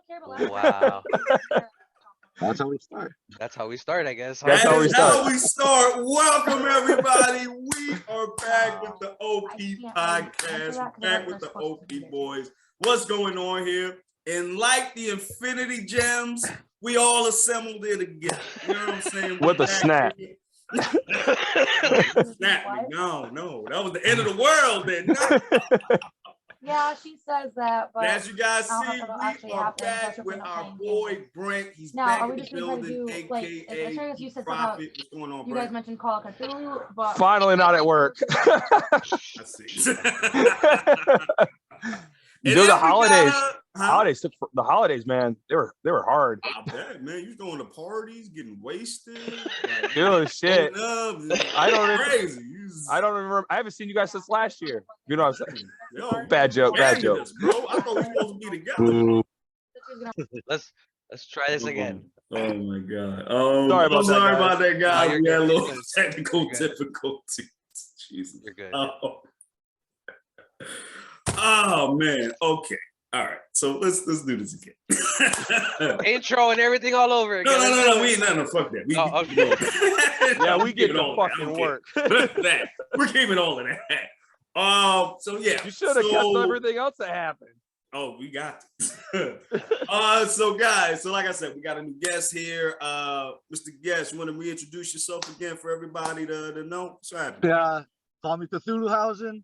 care about Wow. That's how we start. That's how we start, I guess. That's how we start. Welcome, everybody. We are back with the OP podcast. We're back with the OP boys. What's going on here? And like the Infinity Gems, we all assembled here together. You know what I'm saying? With a snap. Snap me. No. That was the end of the world then. No. Yeah, she says that, but as you guys see, we are happen, back with our boy Brent. He's back in the building, aka you said Prophet. What's going on, you Brent? guys mentioned Call of Cthulhu, but finally not at work. I see. Dude, the holidays. The holidays, man, they were hard. I bet, man. You going to parties, getting wasted. Like, dude, shit. I don't remember. I haven't seen you guys since last year. You know what I'm saying? Yo, bad joke, bro. I thought we were supposed to be together. Let's try this again. Oh my god. Sorry about that, guys. We had a little technical difficulties. Jesus. You're good. Oh man. Okay. All right. So let's do this again. Intro and everything all over again. No. We ain't nothing. Fuck that. We get the fucking work. We're keeping all of that. So yeah. You should have kept everything else that happened. Oh, we got this. So guys, like I said, we got a new guest here. Mr. Guest, you want to reintroduce yourself again for everybody to know? What's happening? Yeah, call me Cthulhu.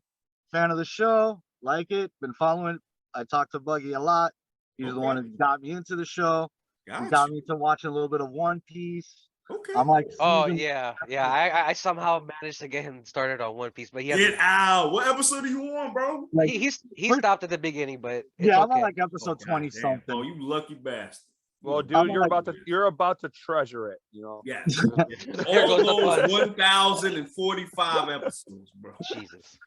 Fan of the show, like it, been following it. I talked to Buggy a lot. He's the one who got me into the show. He got me to watching a little bit of One Piece. Okay. I'm like, yeah. I somehow managed to get him started on One Piece, but get out. What episode are you on, bro? Like, he stopped at the beginning, but yeah, I'm on like episode 20 something. Oh, you lucky bastard. Well, dude, you're about to treasure it, you know. Yeah. All those 1,045 episodes, bro. Jesus.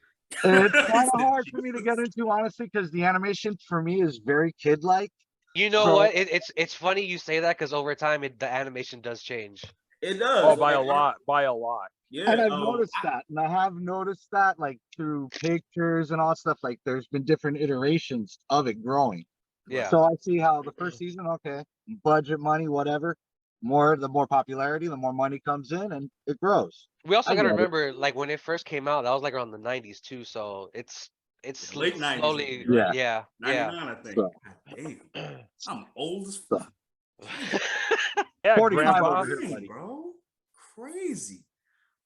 It's kind of hard for me to get into, honestly, because the animation for me is very kid-like. You know what? It's funny you say that because over time the animation does change. It does. Oh, by a lot. Yeah, and I've noticed that, and I have noticed that, like through pictures and all stuff. Like, there's been different iterations of it growing. Yeah. So I see how the first season, okay, budget money, whatever. The more popularity, the more money comes in, and it grows. We also gotta remember, like when it first came out, that was like around the '90s too. So it's late '90s. Slowly, yeah. 99, I think. So. Damn, I'm old as fuck. Yeah, 45 over here, buddy. Bro. Crazy.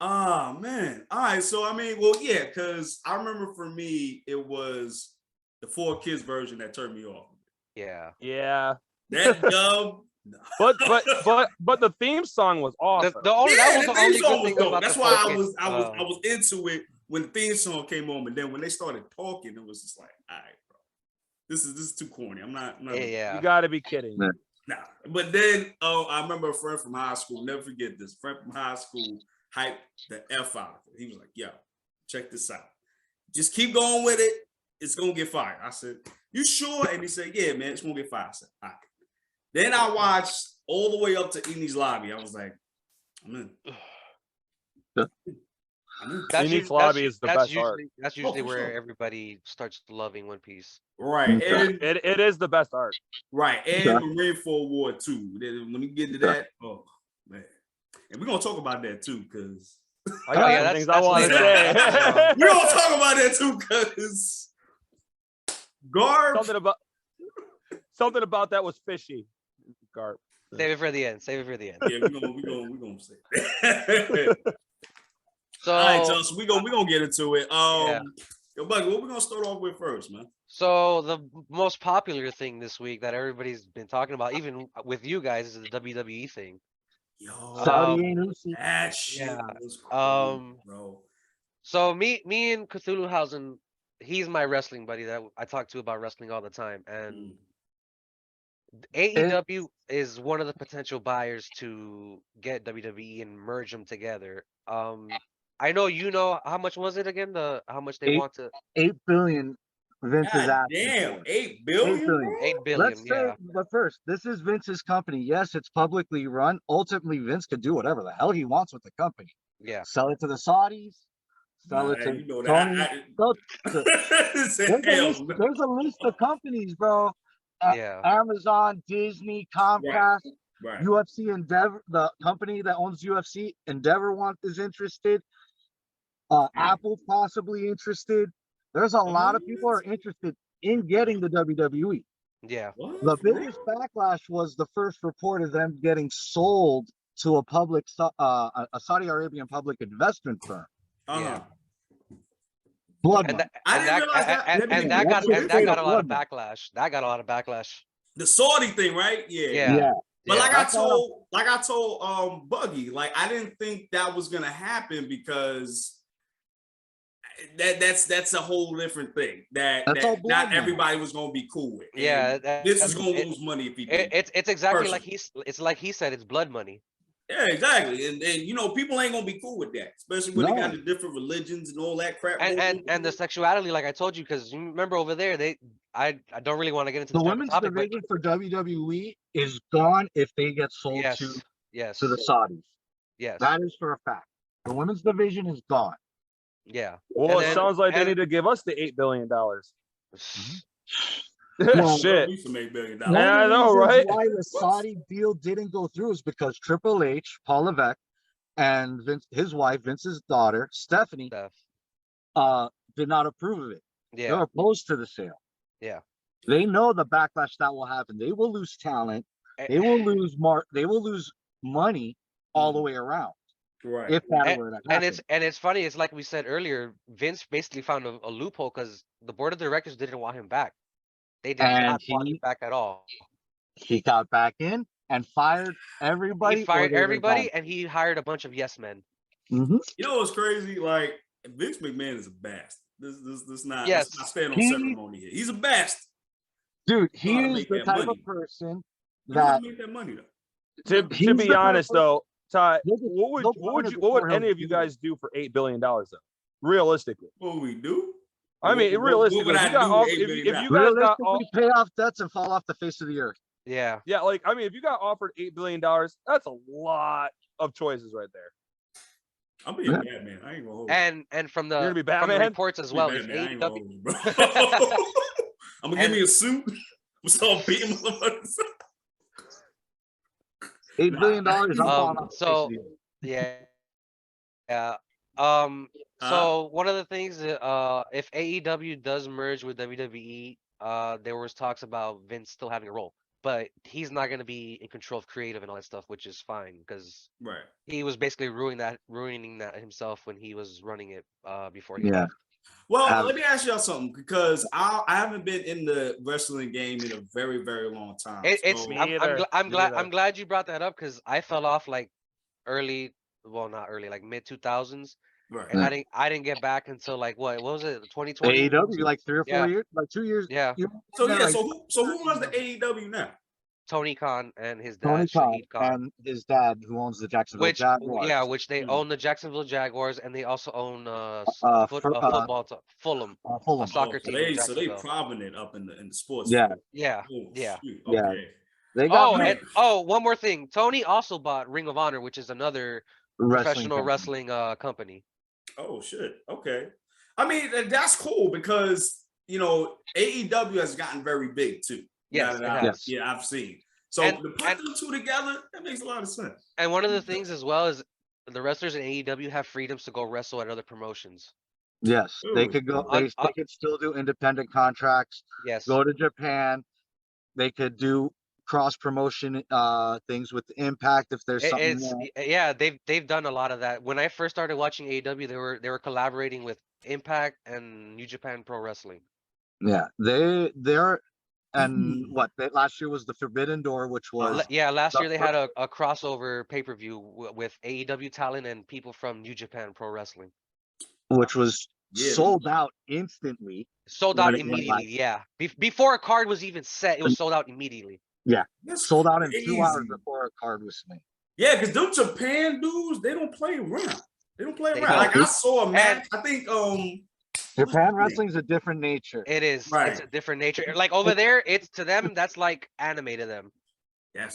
Oh man. All right. So I mean, well, yeah, because I remember for me, it was the 4Kids version that turned me off. Yeah. That dub. But the theme song was awesome. The only good thing about that's why I was into it when the theme song came on, and then when they started talking, it was just like, all right, bro, this is too corny. I'm not. Yeah. You got to be kidding. Nah. But then, I remember a friend from high school. Never forget this. Friend from high school hyped the F out of it. He was like, "Yo, check this out. Just keep going with it. It's gonna get fired." I said, "You sure?" And he said, "Yeah, man, it's gonna get fired." I said, "All right." Then I watched all the way up to Eni's Lobby. I was like, I'm in. Eni's Lobby is the best art. That's usually where everybody starts loving One Piece. Right. And it is the best art. Right. And Marineford War too. When we get to that, oh man. And we're gonna talk about that too, because I got some things I want to say. We're gonna talk about that too, because Garp. Something about that was fishy. Garp. Save it for the end. Yeah, we're gonna say that. So, all right, so we're gonna get into it. Yo, Buggy, what we gonna start off with first, man? So the most popular thing this week that everybody's been talking about, even with you guys, is the WWE thing. Yo, that shit was cool, bro. So me and Cthulhuhausen, he's my wrestling buddy that I talk to about wrestling all the time, and AEW is one of the potential buyers to get WWE and merge them together. I know you know how much was it again? How much they want to? 8 billion. Vince is asking. Damn, 8 billion. 8 billion. Let's say, but first, this is Vince's company. Yes, it's publicly run. Ultimately, Vince could do whatever the hell he wants with the company. Yeah. Sell it to the Saudis. Sell it to Tony. There's a list of companies, bro. Yeah. Amazon, Disney, Comcast, Right. UFC Endeavor, the company that owns UFC, Endeavor is interested. Apple possibly interested. There's a lot of people are interested in getting the WWE. Yeah. What? The biggest backlash was the first report of them getting sold to a Saudi Arabian public investment firm. Uh-huh. Blood And money. I didn't realize that. and That's that got a lot of blood money. backlash. That got a lot of backlash. The Saudi thing, right? Yeah. Yeah. But Yeah. like I told Buggy, like I didn't think that was gonna happen because that's a whole different thing that all not blood everybody was gonna be cool with. Yeah, And this is gonna lose money if he did. It's exactly like Personally. it's like he said, it's blood money. Yeah, exactly. And you know, people ain't gonna be cool with that, especially when they got the different religions and all that crap. And the sexuality, like I told you, because you remember over there, I don't really want to get into The this type of women's topic, but division for WWE is gone if they get sold to the Saudis. Yes. That is for a fact. The women's division is gone. Yeah. Well, And it then- sounds like they and- need to give us the $8 billion. Well, Shit. Some $8 billion. One Yeah, of the I know, reasons right? why the Saudi deal didn't go through is because Triple H, Paul Levesque, and his wife, Vince's daughter, Stephanie, Stuff. did not approve of it. They're Yeah. opposed to the sale. Yeah. They know the backlash that will happen. They will lose talent. They will lose They will lose money all the way around. Right. If that were to happen. And it's funny. It's like we said earlier. Vince basically found a loophole because the board of directors didn't want him back. They did not want him back at all. He got back in and fired everybody. He fired everybody, and he hired a bunch of yes men. You know what's crazy? Like Vince McMahon is a bastard. This not. Yes. Let's not stand on ceremony here. He's a bastard. Dude, he Know how to is make the that type money. of person He know how that to make that money though. To be honest, though, Ty, Look at- what look would at any him of you do it. guys do for $8 billion though? Realistically, What we do? I mean, What realistically, would if I you got do off, with $8 if billion? you guys got off, realistically pay off debts and fall off the face of the earth. Yeah. yeah, like I mean, if you got offered $8 billion, that's a lot of choices right there. I'm being Batman. I ain't gonna hold you. And from You're gonna be the Batman? reports as well, if Batman, I ain't gonna AEW hold you, bro. I'm gonna give me a suit. I'm start beating motherfuckers. $8 billion. I'm falling off the face so of the earth. yeah. Yeah. So one of the things that if AEW does merge with WWE, there was talks about Vince still having a role, but he's not going to be in control of creative and all that stuff, which is fine because Right. he was basically ruining that himself when he was running it before he Yeah. left. Well, let me ask y'all something because I haven't been in the wrestling game in a very, very long time. It's Me I'm either. I'm Me glad either. I'm glad you brought that up because I fell off like early, well not early, like mid 2000s, right. and I didn't get back until like what was it, 2020? AEW, like 3 or 4 Yeah. years, like 2 years. Yeah. So yeah, like, so who runs the AEW now? Tony Khan and his Tony dad, Khan Shahid Khan. and his dad, who owns the Jacksonville Which Jaguars. which they own the Jacksonville Jaguars, and they also own Fulham. Fulham, a Fulham. soccer team in So they Jacksonville. prominent up in the sports. Yeah. field. Yeah, Oh, yeah. shoot. Yeah. Okay. They got Oh, me and one more thing. Tony also bought Ring of Honor, which is another professional wrestling company. Oh shit. Okay. I mean that's cool because you know AEW has gotten very big too. Yes, Now it that has. Yeah, I've seen. So And- to put them two together, that makes a lot of sense. And one of the things as well is the wrestlers in AEW have freedoms to go wrestle at other promotions. Yes, they Ooh. could go. On- They could still do independent contracts. Yes. Go to Japan. They could do cross promotion things with Impact if there's something. Yeah, they've done a lot of that. When I first started watching AEW, they were collaborating with Impact and New Japan Pro Wrestling. Yeah, they're and what last year was the Forbidden Door, which was Yeah, last year they had a crossover pay-per-view with AEW talent and people from New Japan Pro Wrestling. which was Yeah. sold out instantly. Sold When out it went immediately, live. yeah. Before a card was even set, it was sold out immediately. That's Sold out in crazy. 2 hours before a card was made. Yeah, because them Japan dudes, they don't play around. They don't play They around. don't. Like I saw a match. I think Japan wrestling's a different nature. It is. It's Right. a different nature. Like over there, it's to them, that's like anime to them.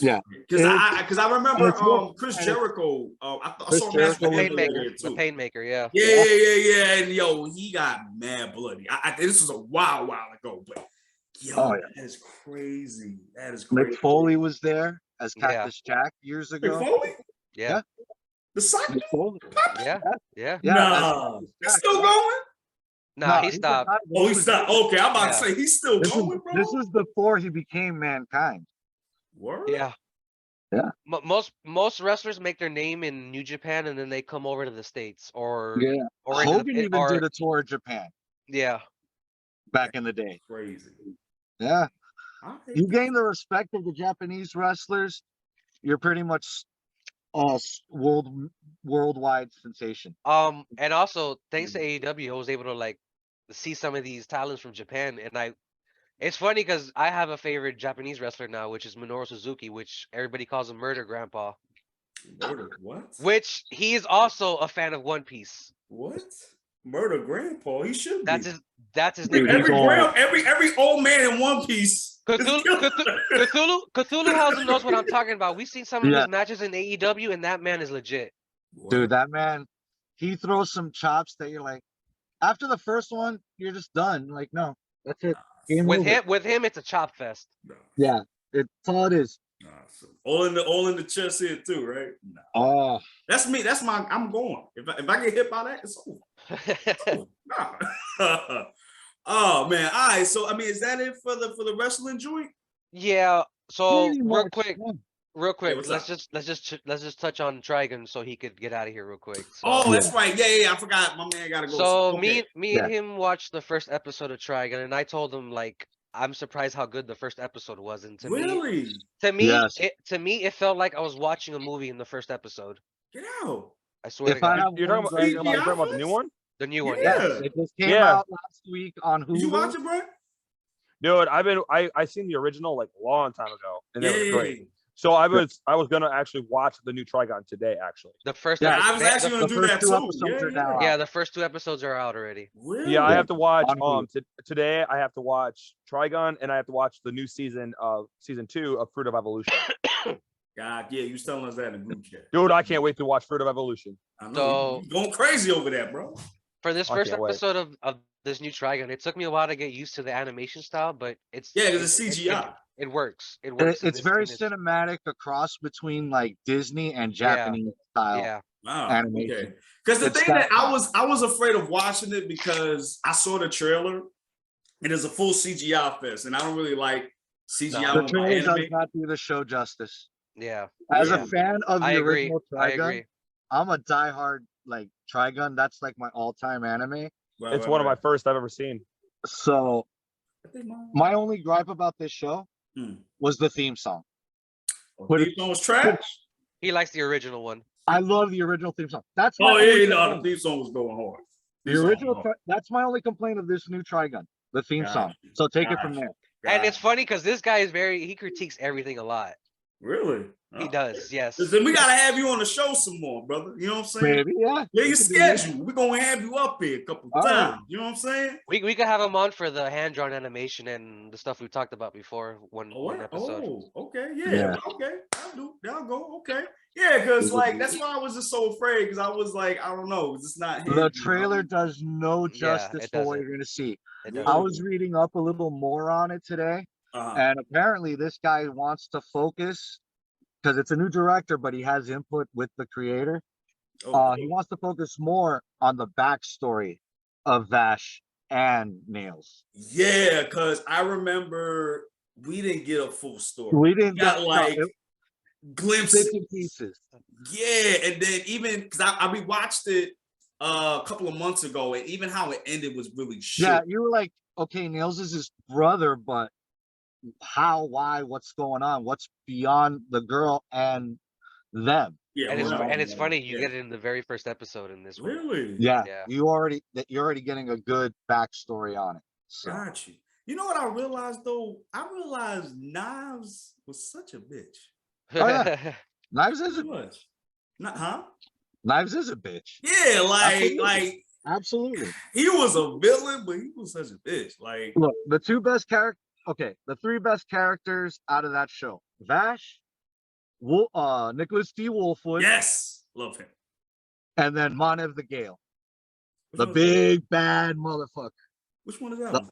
Yeah. Because I remember it's more- Chris Jericho. I Chris saw a match Jericho with was him The over Painmaker. there The too. Painmaker, yeah. Yeah. And yo, he got mad bloody. This was a while ago, but Yo, Oh, yeah. that is crazy. That is Mick crazy. Foley was there as Yeah. Cactus Jack years Mick ago. Foley? Yeah. The cycle? Mick Foley. Yeah. Yeah. Yeah, Nah, as he's Cactus still Jack. going? Nah, he just stopped. died. Oh, he stopped. Okay, I'm about Yeah. to say he's still This going, bro. was before he became Mankind. Word? Yeah. Yeah. Most wrestlers make their name in New Japan and then they come over to the States or Yeah. or into Hogan the, even or did a tour of Japan yeah. back in the day. Crazy. Yeah. All right. You gain the respect of the Japanese wrestlers, you're pretty much worldwide sensation. And also thanks to AEW, I was able to like see some of these talents from Japan, and it's funny because I have a favorite Japanese wrestler now, which is Minoru Suzuki, which everybody calls him Murder Grandpa, Murder what? which he is also a fan of One Piece. What? Murder Grandpa? He should That's be. his Dude, nickname. he's old. Every old man in One Piece. is Cthulhu killed. Cthulhu knows what I'm talking about. We've seen some of Yeah. his matches in AEW, and that man is legit. Dude, that man, he throws some chops that you're like, after the first one, you're just done. Like, no, that's it. Game over. With him, it's a chop fest. Nah, Yeah, it's all it is. nah, so all in the chest here too, right? Nah. Oh, That's me. That's my. I'm going. If I get hit by that, it's over. Nah. Oh man. All right. So I mean, is that it for the wrestling joint? Yeah. So pretty real much, quick, yeah. let's what's just touch on Trigon so he could get out of here real quick. So, Oh, that's right. Yeah. I forgot. My man gotta go. so Okay. me and him watched the first episode of Trigon, and I told him like I'm surprised how good the first episode was, and Really? Yes. it felt like I was watching a movie in the first episode. Get out. I swear If to I God, have You're one talking about, gripe you're talking about the new one? the new one. Yeah. Yeah. Yes, it just came Yeah. out last week on Hulu. Did you watch it, bro? Dude, I seen the original like a long time ago, and it was great. Yeah. So I was gonna actually watch the new Trigon today, actually. The first Yeah, episode, I was actually the gonna do first that two too. episodes are now yeah, out. the first 2 episodes are out already. Really? Yeah, I have to watch on Hulu. today. I have to watch Trigon, and I have to watch the new season of season 2 of Fruit of Evolution. God, yeah, you was telling us that in the group chat. Dude, I can't wait to watch Fruit of Evolution. I know So- you going crazy over that, bro. For this I first can't wait. episode of this new Trigon, it took me a while to get used to the animation style, but it's Yeah, because it's CGI. It works. It works. in It's this- very in this- cinematic, a cross between like Disney and Japanese style. Yeah. Wow. Animation. Okay. Because the It's thing that that- I was afraid of watching it because I saw the trailer and it's a full CGI fest, and I don't really like CGI The with my trailer does anime. not do the show justice. Yeah. As Yeah. a fan of the I agree. original I Trigun, agree. I'm a diehard like Trigun. That's like my all-time anime. Right, It's right, one of my right. first I've ever seen. So I think my only gripe about this show was the theme song. But theme song was trash. He likes the original one. I love the original theme song. That's my Oh only yeah, no, the complaint. theme song was going hard. The Theme song original. was hard. That's my only complaint of this new Trigun, the theme song. Gotcha. So take it from Gotcha. there. And it's funny because this guy is he critiques everything a lot. Really? He Oh. does, yes. Then we gotta have you on the show some more, brother. You know what I'm saying? Maybe, yeah. Yeah, your It could be good. schedule. We're gonna have you up here a couple All right. times. You know what I'm saying? We could have him on for the hand drawn animation and the stuff we talked about before one episode. Oh, okay, yeah, Yeah. okay. I'll go. Okay, yeah, because like that's why I was just so afraid because I was like, I don't know, it's not him, The trailer does no Yeah, justice it for what doesn't. you're gonna see. It Yeah. does. I was reading up a little more on it today, Uh-huh. and apparently this guy wants to focus because it's a new director, but he has input with the creator. Okay. He wants to focus more on the backstory of Vash and Nails. Yeah, because I remember we didn't get a full story. We didn't got get like bits glimpses. and pieces. Yeah, and then even because I rewatched it a couple of months ago, and even how it ended was really shit. Yeah, you were like, okay, Nails is his brother, but how, why, what's going on? What's beyond the girl and them? Yeah, And right. it's funny, you Yeah. get it in the very first episode in this one. Really? Yeah, Yeah. you're already getting a good backstory on it. So Got you. You know what I realized though? I realized Knives was such a bitch. Oh, yeah. Knives is He a was. Not, huh? Knives is a bitch. Yeah, Absolutely. like Absolutely. he was a villain, but he was such a bitch. Like, Look, the two best characters. Okay, the three best characters out of that show: Vash, Nicholas D. Wolfwood, yes, love him. and then Manev the Gale, Which the one is that? big bad motherfucker. Which one is that? the- one?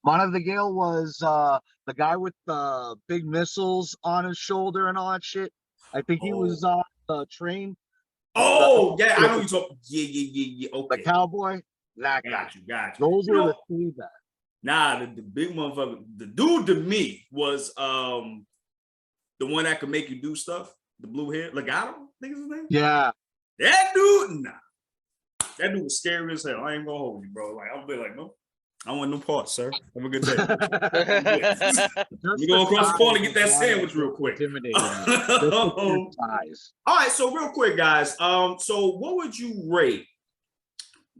Montevideo was the guy with the big missiles on his shoulder and all that shit. I think he was on the train. Oh, yeah, I know you talking. Yeah. The Okay. cowboy. That guy. Got you. Those are the three that. Nah, the big motherfucker. The dude to me was the one that could make you do stuff. The blue hair, Legato, I think is his name. Yeah. That dude, nah. That dude was scary as hell. I ain't gonna hold you, bro. Like I'll be like, no, I want no parts, sir. Have a good day. We go across the corner and get that sandwich real quick. All right, so real quick, guys. So what would you rate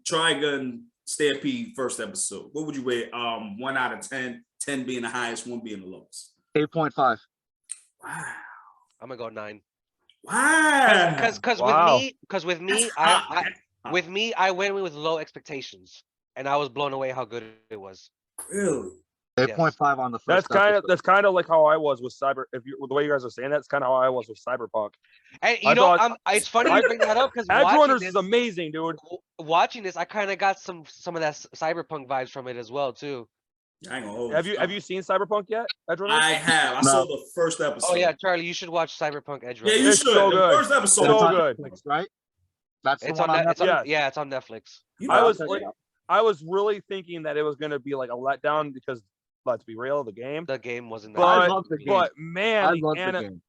Trigun Stampede first episode? What would you rate? 1 out of 10, 10 being the highest, 1 being the lowest. 8.5. Wow. I'm gonna go 9. Wow. Because with me, I went with low expectations, and I was blown away how good it was. Really? 8.5 on the first. That's kind of like how I was with Cyber. If you the way you guys are saying that's kind of how I was with Cyberpunk. And it's funny you bring that up because Edge Runners is amazing, dude. Watching this, I kind of got some of that Cyberpunk vibes from it as well too. I ain't gonna hold Have you seen Cyberpunk yet? Edge Runners? I have. I saw the first episode. Oh yeah, Charlie, you should watch Cyberpunk Edge Runners. Yeah, you It's should. so The good. first episode. So good. Netflix, right? That's the It's one on on Netflix. yeah, it's on Netflix. You know, I was really thinking that it was gonna be like a letdown because, let's be real, the game. The game wasn't I that. love the game. But man, I the love the game.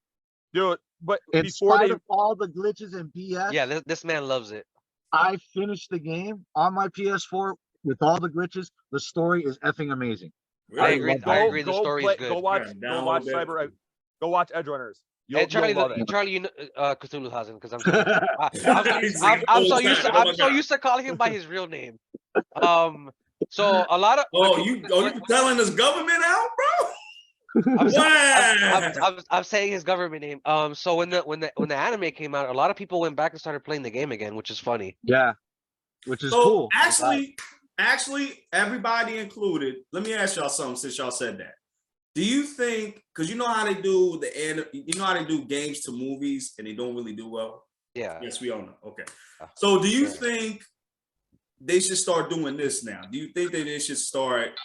dude. But In before spite they of all the glitches and BS, Yeah, this man loves it. I finished the game on my PS4 with all the glitches. The story is effing amazing. I really? agree. I agree. The story is good. Go watch download Go watch Edge Runners. You'll Charlie, love it. Charlie, you know, Cthulhu because I'm so used to calling him by his real name. So a lot of you telling this government out, bro? I'm saying his government name. So when the anime came out, a lot of people went back and started playing the game again, which is funny. Yeah, which is So cool. actually, everybody included. Let me ask y'all something since y'all said that. Do you think, because you know how they do games to movies and they don't really do well? Yeah. Yes, we all know. Okay. So do you think they should start doing this now? Do you think that they should start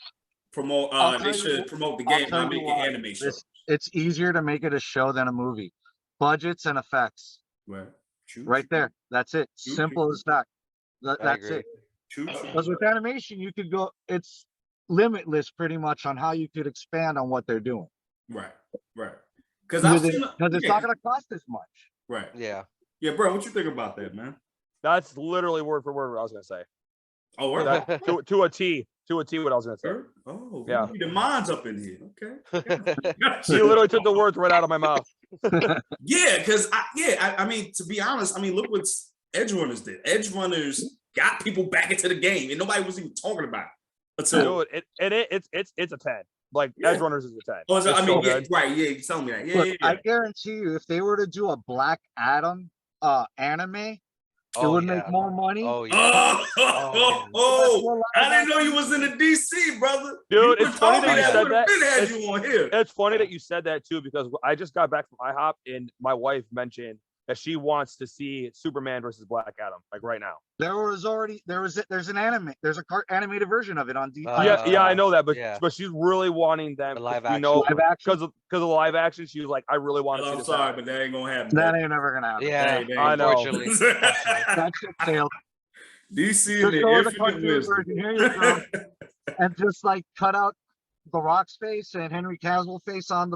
promote the game, not make an anime show? It's easier to make it a show than a movie. Budgets and effects. Right there. That's it. Simple as that. That's it. Because with animation, you could go, it's limitless pretty much on how you could expand on what they're doing. Right. Because it's not going to cost as much. Right. Yeah. Yeah, bro, what you think about that, man? That's literally word for word what I was gonna say. Oh, word. To a T. To a T, what I was gonna say. Oh, yeah. The minds up in here. Okay. She literally took the words right out of my mouth. Yeah, because I mean, to be honest, I mean, look what Edge Runners did. Edge Runners got people back into the game, and nobody was even talking about it. Dude, it's a 10. Like Edge Runners is a 10. Oh, I mean, so right? Yeah, you tell me that. Look, I guarantee you, if they were to do a Black Adam anime, it would make more money. Oh yeah. I didn't know you was in the DC, brother. Dude, it's funny that you said that. Had you on here. It's funny that you said that too, because I just got back from IHOP and my wife mentioned that she wants to see Superman versus Black Adam, like right now. There's an anime. There's a animated version of it on DC. Yeah, I know that, but she's really wanting them. Live action. Because of the live action, she was like, I really want to see. I'm sorry, but that ain't gonna happen. That ain't never gonna happen. Yeah, I know. Unfortunately. That shit failed. DC and the infinite version. Here you go. And just like cut out the Rock's face and Henry Cavill face on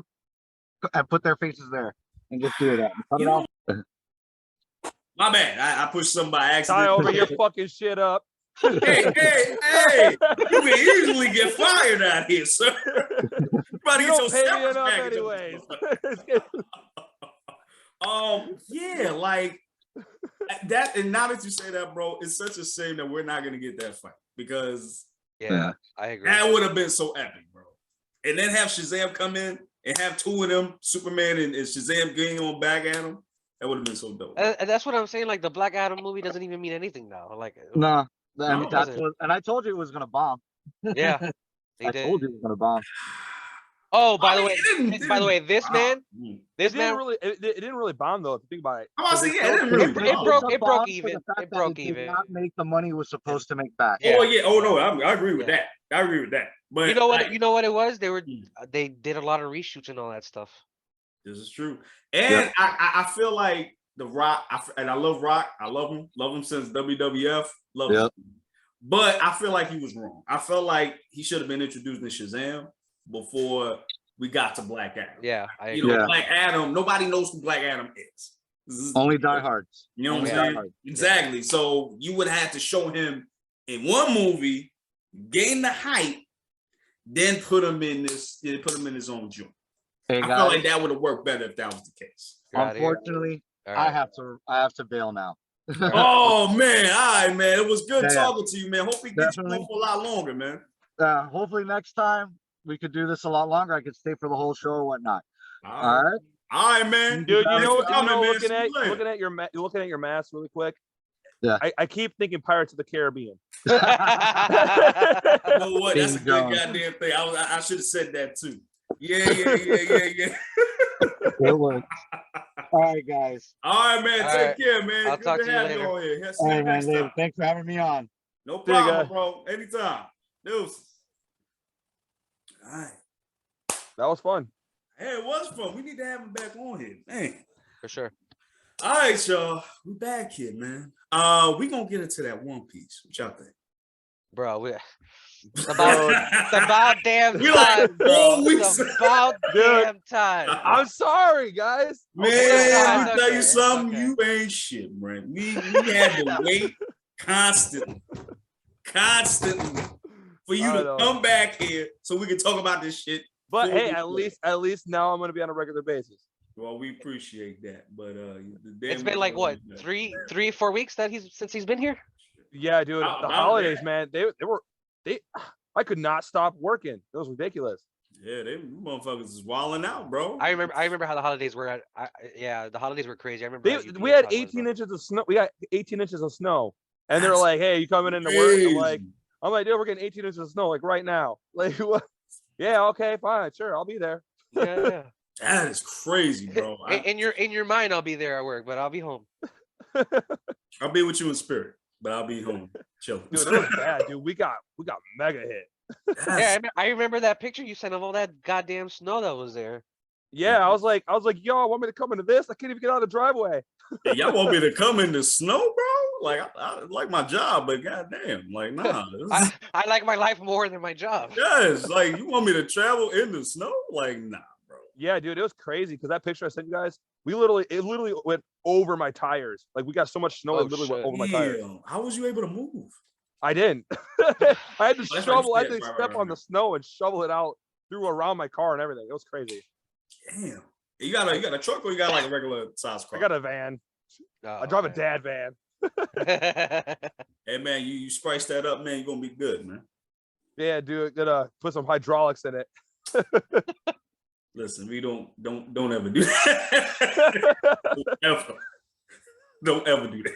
and put their faces there and just do that. Cut it off. My bad. I pushed somebody by accident. Tie over your fucking shit up. Hey, you can easily get fired out here, sir. You about to get your severance package anyways. Yeah, like that. And now that you say that, bro, it's such a shame that we're not gonna get that fight because I agree. That would have been so epic, bro. And then have Shazam come in and have two of them, Superman and Shazam, getting on back at him. That would have been so dope. And that's what I'm saying. Like the Black Adam movie doesn't even mean anything now. Like no, and I told you it was gonna bomb. Yeah, I told you it was gonna bomb. Oh, by I the mean, way, it didn't- by the way, this man, Mm. this It didn't man, really. It didn't really bomb though. If you think about it. I'm about to say, yeah, it didn't It really. bro- bomb. broke- It's a it broke bomb for even. the fact It that broke did even. not make the money it was supposed to make back. Yeah. Oh yeah. Oh no, I agree with Yeah. that. I agree with that. But You know what? like, You know what it was? Mm. They did a lot of reshoots and all that stuff. this is true. And I feel like The Rock, and I love Rock. I love him since WWF. Love him. But I feel like he was wrong. I felt like he should have been introduced in Shazam before we got to Black Adam. Yeah, I You agree. know, Black Adam, nobody knows who Black Adam is. This is- Only diehards. You know what I'm Only saying? diehards. Exactly. So you would have to show him in one movie, gain the hype, then put him in his own joint. Hey I guys, felt like that would have worked better if that was the case. You're outta here. unfortunately, All I right. have to bail now. Oh man, all right, man. It was good Yeah, yeah. talking to you, man. Hope we get you Definitely. on for a lot longer, man. Hopefully next time we could do this a lot longer. I could stay for the whole show or whatnot. All All right. All right, man. Dude, you Thanks know, for coming, man. looking See at you later. looking at your mask really quick. Yeah. I keep thinking Pirates of the Caribbean. You know what? That's a King good John. goddamn thing. I should have said that too. Yeah. It works. All right, guys. All right, man. All Take right. care, man. I'll Good talk to to you have later. you on here. See All you right, man. next Later. time. Thanks for having me on. No See you, problem, guys. bro. Anytime. Deuces. All right. That was fun. Hey, it was fun. We need to have him back on here. Man. For sure. All right, y'all. We back here, man. We gonna get into that One Piece. What y'all think? Bro, it's about damn We like time, bro. 4 weeks. It's about Dude. damn time. I'm sorry, guys. Man, It's let me tell okay, you it's something. okay. You ain't shit, man. We had to wait constantly for you I to know. come back here so we can talk about this shit. But 4 hey, weeks at later. least now I'm gonna be on a regular basis. Well, we appreciate that, but It's been like what, 4 weeks since he's been here? Yeah, dude. About The that. holidays, man. They I could not stop working. It was ridiculous. Yeah, they motherfuckers is wilding out, bro. I remember how the holidays were. Yeah, the holidays were crazy. I remember. how We UPS had holidays 18 were. inches of snow. We got 18 inches of snow, and they're That's like, "Hey, you coming into work?" Crazy. I'm like, dude, we're getting 18 inches of snow like right now. Like, what? Yeah, okay, fine, sure, I'll be there. Yeah. That is crazy, bro. In your mind, I'll be there at work, but I'll be home. I'll be with you in spirit, but I'll be home chilling. Dude, it was bad, dude. We got mega hit. Yeah, I remember that picture you sent of all that goddamn snow that was there. Yeah, I was like, yo, I want me to come into this? I can't even get out of the driveway. Yeah, y'all want me to come in the snow, bro? Like I like my job, but goddamn, like nah. I like my life more than my job. Yes, like you want me to travel in the snow? Like nah, bro. Yeah, dude, it was crazy because that picture I sent you guys, it literally went over my tires. Like we got so much snow, Oh, it literally went shit. over my tires. Damn, how was you able to move? I didn't. I had to that's right, shovel. I had yeah, to right, step right, on the right. snow and shovel it out through around my car and everything. It was crazy. Damn. You got a truck or you got like a regular size car? I got a van. Oh, I drive a okay. dad van. Hey man, you spice that up, man. You're gonna be good, man. Yeah, dude, gonna put some hydraulics in it. Listen, we don't ever do that. Don't ever do that.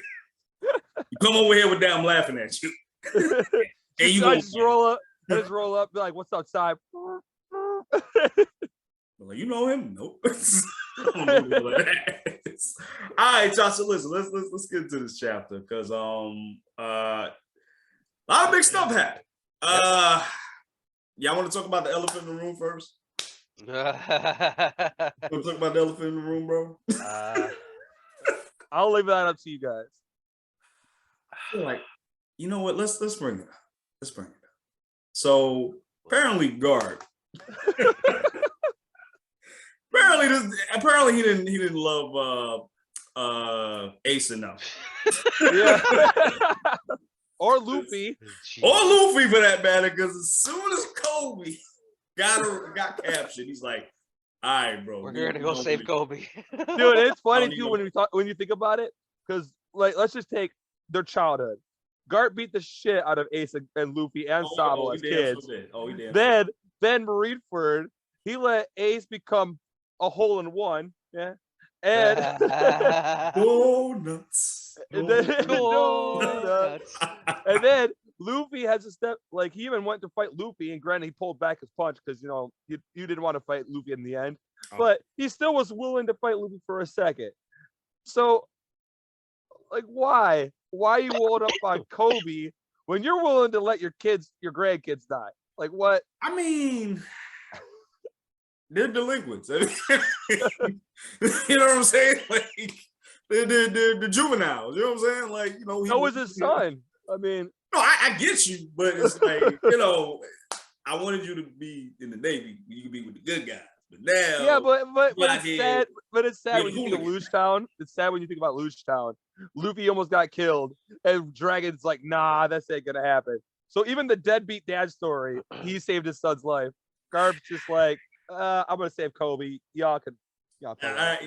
You come over here with that, I'm laughing at you. And you I go, just roll up. I just roll up. Be like, "What's up, Cy?" like, you know him? Nope. I don't know all that. All right, y'all. So listen, let's get into this chapter because a lot of big stuff happened. Y'all want to talk about the elephant in the room first? Want to talk about the elephant in the room, bro? I'll leave that up to you guys. I feel like, you know what? Let's bring it up. Let's bring it up. So apparently, Garp. apparently he didn't love Ace enough. Yeah. Or Luffy. Jeez. Or Luffy for that matter, because as soon as Kobe got captured, he's like, all right, bro. We're gonna go save Kobe. Dude, it's funny don't too even- when you think about it, because like let's just take their childhood. Garp beat the shit out of Ace and Luffy and Sabo as kids. He did. Then Marineford, he let Ace become a hole in one. Yeah. And Donuts. And then- Donuts. and then Luffy has a step, like he even went to fight Luffy, and granted he pulled back his punch because you didn't want to fight Luffy in the end, but he still was willing to fight Luffy for a second. So, like, why? Why you rolled up on Kobe when you're willing to let your grandkids die? Like, what? I mean, they're delinquents. You know what I'm saying? Like, they're juveniles. You know what I'm saying? Like, So was his son. I mean, no, I get you, but it's like, I wanted you to be in the Navy. You could be with the good guys. But now, yeah, but it's here sad. But it's sad with when you think of hooligans. Luge Town. It's sad when you think about Luge Town. Luffy almost got killed, and Dragon's like, nah, that's ain't gonna happen. So even the deadbeat dad story, he saved his son's life. Garp's just like, I'm gonna save Kobe. Y'all pull out,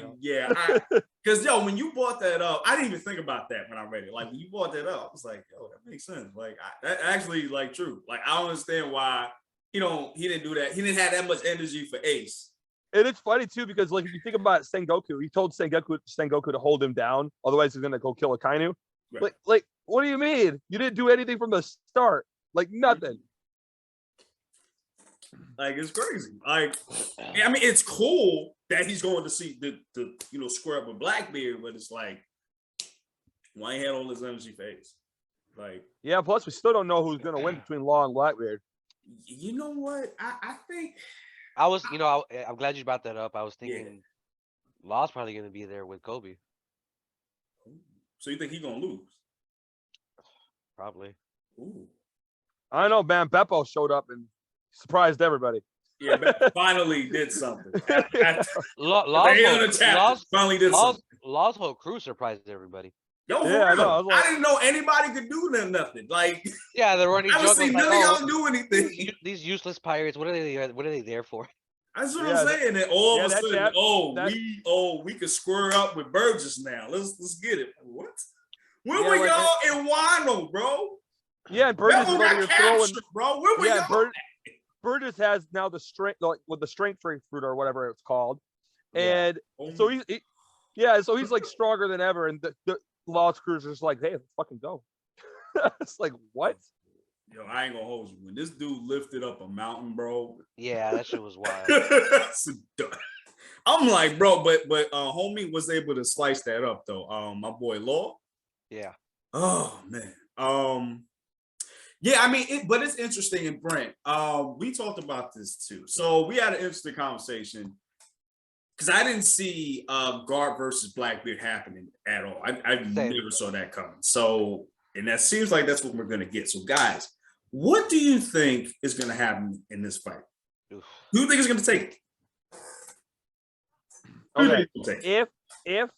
because when you brought that up, I didn't even think about that when I read it. Like when you brought that up, I was like, yo, that makes sense. Like that actually like true. Like I don't understand why he didn't do that. He didn't have that much energy for Ace. And it's funny too because like if you think about Sengoku, he told Sengoku to hold him down, otherwise he's gonna go kill Akainu. Right. Like what do you mean? You didn't do anything from the start, like nothing. Like it's crazy. Like I mean, it's cool that he's going to see the square up with Blackbeard, but it's like why he had all this energy for Ace? Like yeah. Plus, we still don't know who's gonna win between Law and Blackbeard. You know what? I think. I was, I'm glad you brought that up. I was thinking Law's probably going to be there with Kobe. So you think he's going to lose? Probably. Ooh. I don't know, man. Beppo showed up and surprised everybody. Yeah, but finally did something. Finally did something. Law's whole crew surprised everybody. Yo, I didn't know anybody could do nothing. Like, yeah, there weren't any. I haven't seen none of y'all do anything. These useless pirates. What are they there for? That's what I'm saying. And all of a sudden, we could square up with Burgess now. Let's get it. What? Where were y'all in Wano, bro? Yeah, and Burgess is over here throwing, bro. Where were y'all? Burgess has now the strength, like with the strength fruit or whatever it's called, and so he's like stronger than ever, and the Law's crew's just like, hey, let's fucking go. It's like, what? Yo, I ain't gonna hold you. When this dude lifted up a mountain, bro. Yeah, that shit was wild. I'm like, bro, but homie was able to slice that up though. My boy Law. Yeah. Oh man. Yeah, I mean, but it's interesting. And Brent, we talked about this too. So we had an interesting conversation. Because I didn't see Garp versus Blackbeard happening at all. I never saw that coming. So, and that seems like that's what we're going to get. So, guys, what do you think is going to happen in this fight? Who do you think is going to take it? Okay. If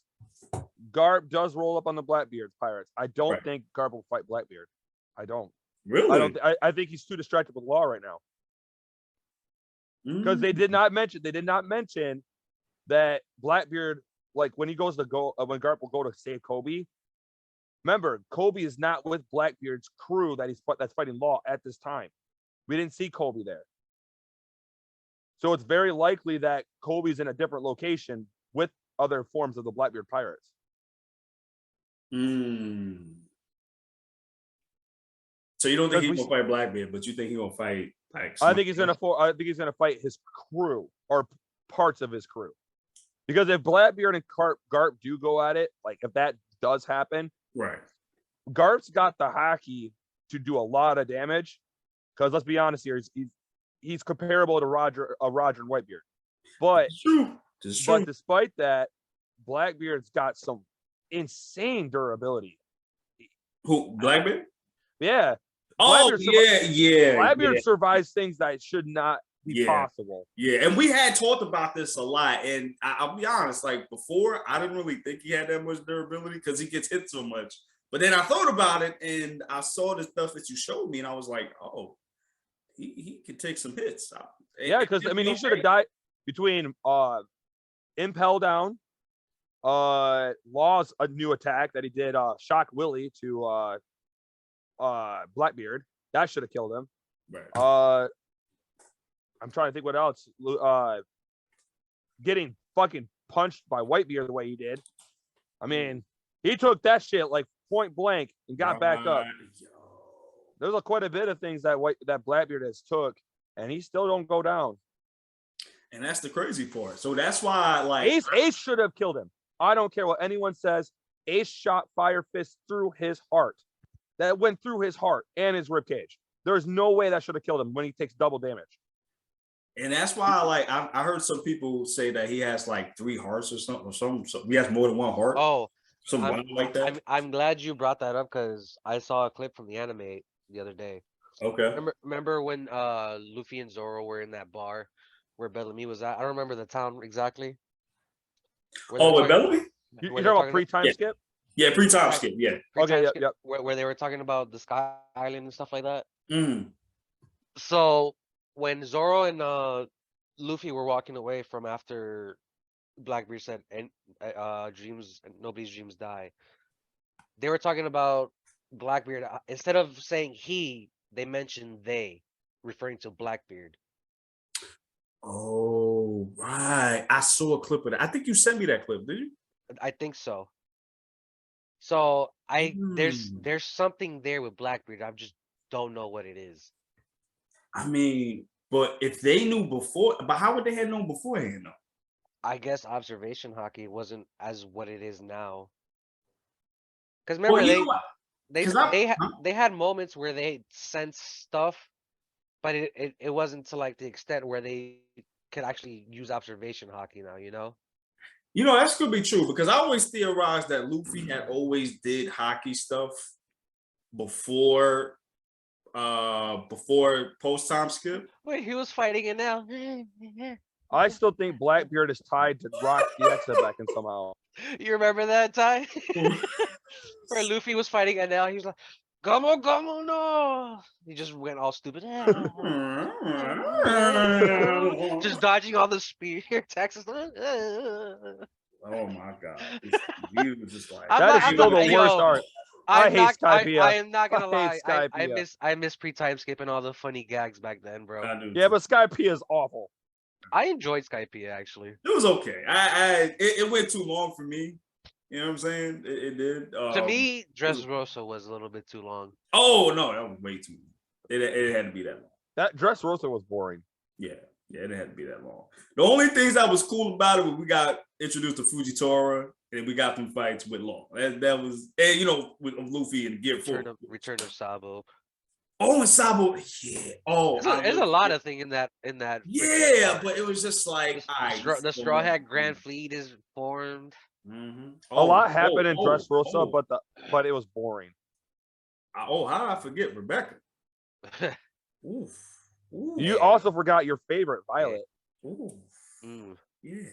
Garp does roll up on the Blackbeard Pirates, I don't think Garp will fight Blackbeard. I don't. Really? I think he's too distracted with Law right now. Because they did not mention that Blackbeard, like when he goes to when Garp will go to save Kobe, remember Kobe is not with Blackbeard's crew that's fighting Law at this time. We didn't see Kobe there, so it's very likely that Kobe's in a different location with other forms of the Blackbeard Pirates. So you don't think he's gonna fight Blackbeard, but you think he's gonna fight? I think he's gonna fight his crew or parts of his crew. Because if Blackbeard and Garp do go at it, like if that does happen, right? Garp's got the hockey to do a lot of damage. Because let's be honest here, he's comparable to Roger and Whitebeard. But despite that, Blackbeard's got some insane durability. Who, Blackbeard? Yeah. Blackbeard survives things that should not be possible. Yeah, and we had talked about this a lot, and I'll be honest, like before, I didn't really think he had that much durability because he gets hit so much. But then I thought about it, and I saw the stuff that you showed me, and I was like, oh, he could take some hits. Yeah, because I mean, he should have died between Impel Down, Law's a new attack that he did, Shock Willie to Blackbeard. That should have killed him. Right. I'm trying to think what else. Getting fucking punched by Whitebeard the way he did. I mean, he took that shit like point blank and got back up. There's quite a bit of things that Blackbeard has took, and he still don't go down. And that's the crazy part. So that's why, like, Ace should have killed him. I don't care what anyone says. Ace shot Fire Fist through his heart. That went through his heart and his ribcage. There's no way that should have killed him when he takes double damage. and that's why, like, I heard some people say that he has like 3 hearts or something. So he has more than 1 heart. Oh, Something wild like that. I'm glad you brought that up because I saw a clip from the anime the other day. Okay. Remember when Luffy and Zoro were in that bar where Bellamy was at? I don't remember the town exactly. Oh, with Bellamy? You're talking about pre-time skip? Yeah, pre-time skip. Yeah. Okay, yep. Where they were talking about the Sky Island and stuff like that. Mm. So when Zoro and Luffy were walking away from after Blackbeard said, "And nobody's dreams die," they were talking about Blackbeard. Instead of saying he, they mentioned they, referring to Blackbeard. Oh, right. I saw a clip of that. I think you sent me that clip, did you? I think so. So there's something there with Blackbeard. I just don't know what it is. I mean, but if they knew before, but how would they have known beforehand though? I guess observation hockey wasn't as what it is now. Because remember, they had moments where they sensed stuff, but it wasn't to like the extent where they could actually use observation hockey now, you know? You know, that's gonna be true because I always theorized that Luffy had always did hockey stuff before post-time skip. Wait, he was fighting it now. I still think Blackbeard is tied to Rock DX back in somehow. You remember that time? Where Luffy was fighting and now he was like, "Come on, no!" He just went all stupid. Just dodging all the spear attacks. Oh my god. He was just like That is still the worst art. I hate Skypiea. I am not gonna I hate lie. Skypiea. I miss pre-time skip and all the funny gags back then, bro. Yeah, but Skypiea is awful. I enjoyed Skypiea actually. It was okay. It went too long for me. You know what I'm saying? It did. To me, Dressrosa was a little bit too long. Oh no, that was way too long. It had to be that long. That Dressrosa was boring. Yeah, it had to be that long. The only things that was cool about it was we got introduced to Fujitora and we got them fights with Law. That was, and you know, with Luffy and Gear 4. Return of Sabo. Oh, and Sabo, yeah. Oh, there's a lot of things in that. Yeah, but it was just like the Straw Hat Grand Fleet is formed. Mm-hmm. A lot happened in Dressrosa, but it was boring. Oh, how did I forget Rebecca? Oof. Ooh. You also forgot your favorite, Violet. Ooh. Yeah.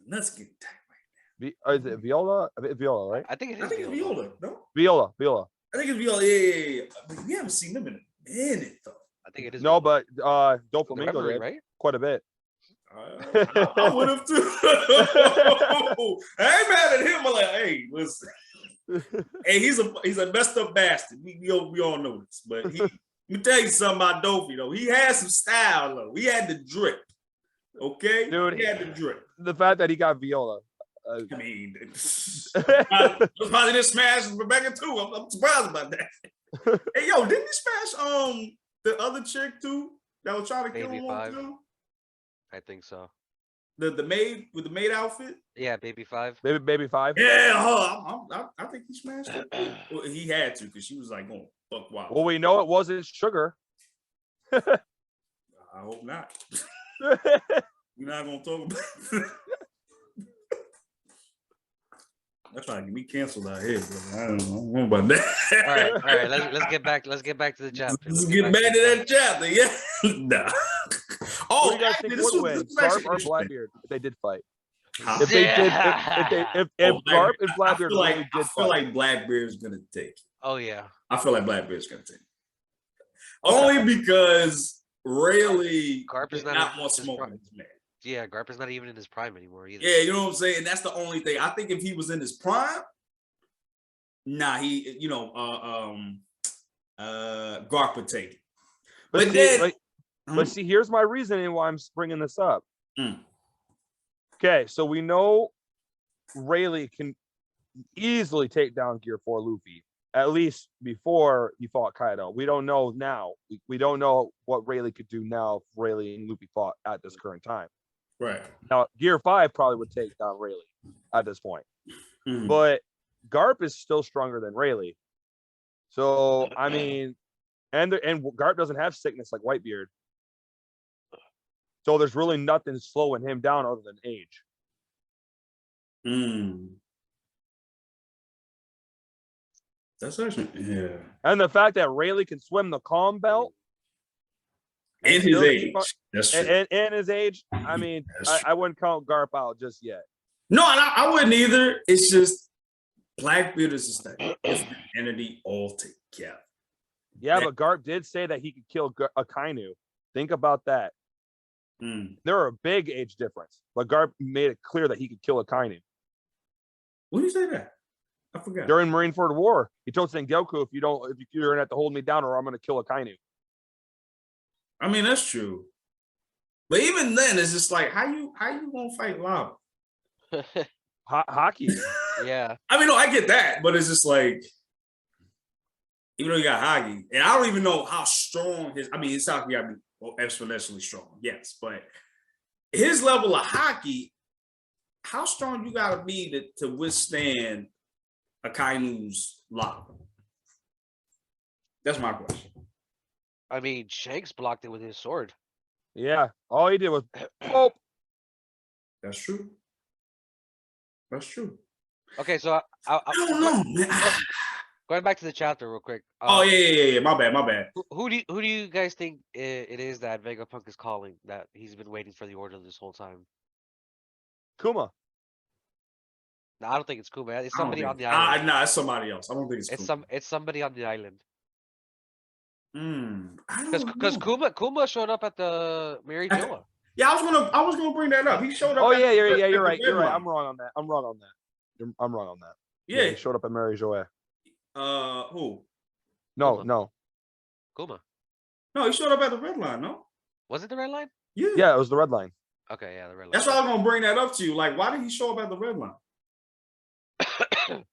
Let's get tight right now. Is it Viola? Viola, right? I think it's Viola. No? Viola. I think it's Viola. Yeah. But we haven't seen them in a minute, though. I think it is. No, but Doflamingo did, right? Quite a bit. I would have too. I ain't mad at him. I'm like, hey, listen. Hey, he's a messed up bastard. We all know this. But let me tell you something about Dopey, though. He had some style, though. He had the drip. Okay? Dude, he had the drip. The fact that he got Viola. I mean, probably didn't smash Rebecca, too. I'm surprised about that. Hey, yo, didn't he smash the other chick, too? That was trying to kill him, too? I think so. The maid with the maid outfit? Yeah, Baby 5. Baby 5? Yeah, I think he smashed it. Well, he had to because she was like going fuck wild. Well, we know it wasn't Sugar. I hope not. We're not gonna talk about it. That's trying to get me canceled out here, bro. I don't know about that. All right. Let's get back to the chapter. Let's get back to that chapter. Yeah. Nah. Oh, what do you guys think would win, Garp or Blackbeard, if they did fight? Huh? If they did, if Garp and Blackbeard really did fight. I feel like Blackbeard's gonna take it. Oh yeah. I feel like Blackbeard's gonna take it. Only because Rayleigh Garp is not more smoke in this man. Yeah, Garp is not even in his prime anymore either. Yeah, you know what I'm saying? That's the only thing. I think if he was in his prime, Garp would take it. But see, here's my reasoning why I'm bringing this up. Okay, so we know Rayleigh can easily take down Gear 4 Luffy. at least before he fought Kaido. We don't know now. We don't know what Rayleigh could do now if Rayleigh and Luffy fought at this current time. Right. Now, Gear 5 probably would take down Rayleigh at this point. Mhm. But Garp is still stronger than Rayleigh. So, I mean, and Garp doesn't have sickness like Whitebeard. So there's really nothing slowing him down other than age. That's actually, yeah. And the fact that Rayleigh can swim the calm belt. And his still age. keep up- That's true. And his age, I mean, That's I wouldn't count Garp out just yet. No, I wouldn't either. It's just Blackbeard is just a different entity altogether. Yeah, but Garp did say that he could kill Akainu. Think about that. There are a big age difference, but Garp made it clear that he could kill Akainu. When did you say that? I forgot. During Marineford War, he told Sengoku, if you're gonna have to hold me down, or I'm gonna kill Akainu. I mean, that's true. But even then, it's just like, how you gonna fight lava? Hockey. Yeah. I mean, no, I get that, but it's just like, even though you got Hagi, and I don't even know how strong his. I mean, his hockey got to be exponentially strong, yes, but his level of hockey, how strong you got to be to withstand Akainu's lava? That's my question. I mean, Shanks blocked it with his sword. Yeah, all he did was, oh, That's true. That's true. Okay, so I don't know, man. going back to the chapter real quick. Oh yeah. My bad. Who do you guys think it is that Vegapunk is calling, that he's been waiting for the order this whole time? Kuma. No, I don't think it's Kuma. It's I don't somebody think- on the island. Nah, it's somebody else. I don't think it's It's somebody on the island. I Because don't know. Kuma showed up at the Mary Joa. Yeah, I was gonna bring that up. He showed up. Oh at yeah, the- you're at the right. You're red right. line. I'm wrong on that. I'm wrong on that. Yeah. He showed up at Mary Joa. Who? No, Kuma. no. Kuma. No, he showed up at the red line. No. Was it the red line? Yeah. Yeah, it was the red line. Okay, yeah, the red line. That's why I was gonna bring that up to you. Like, why did he show up at the red line?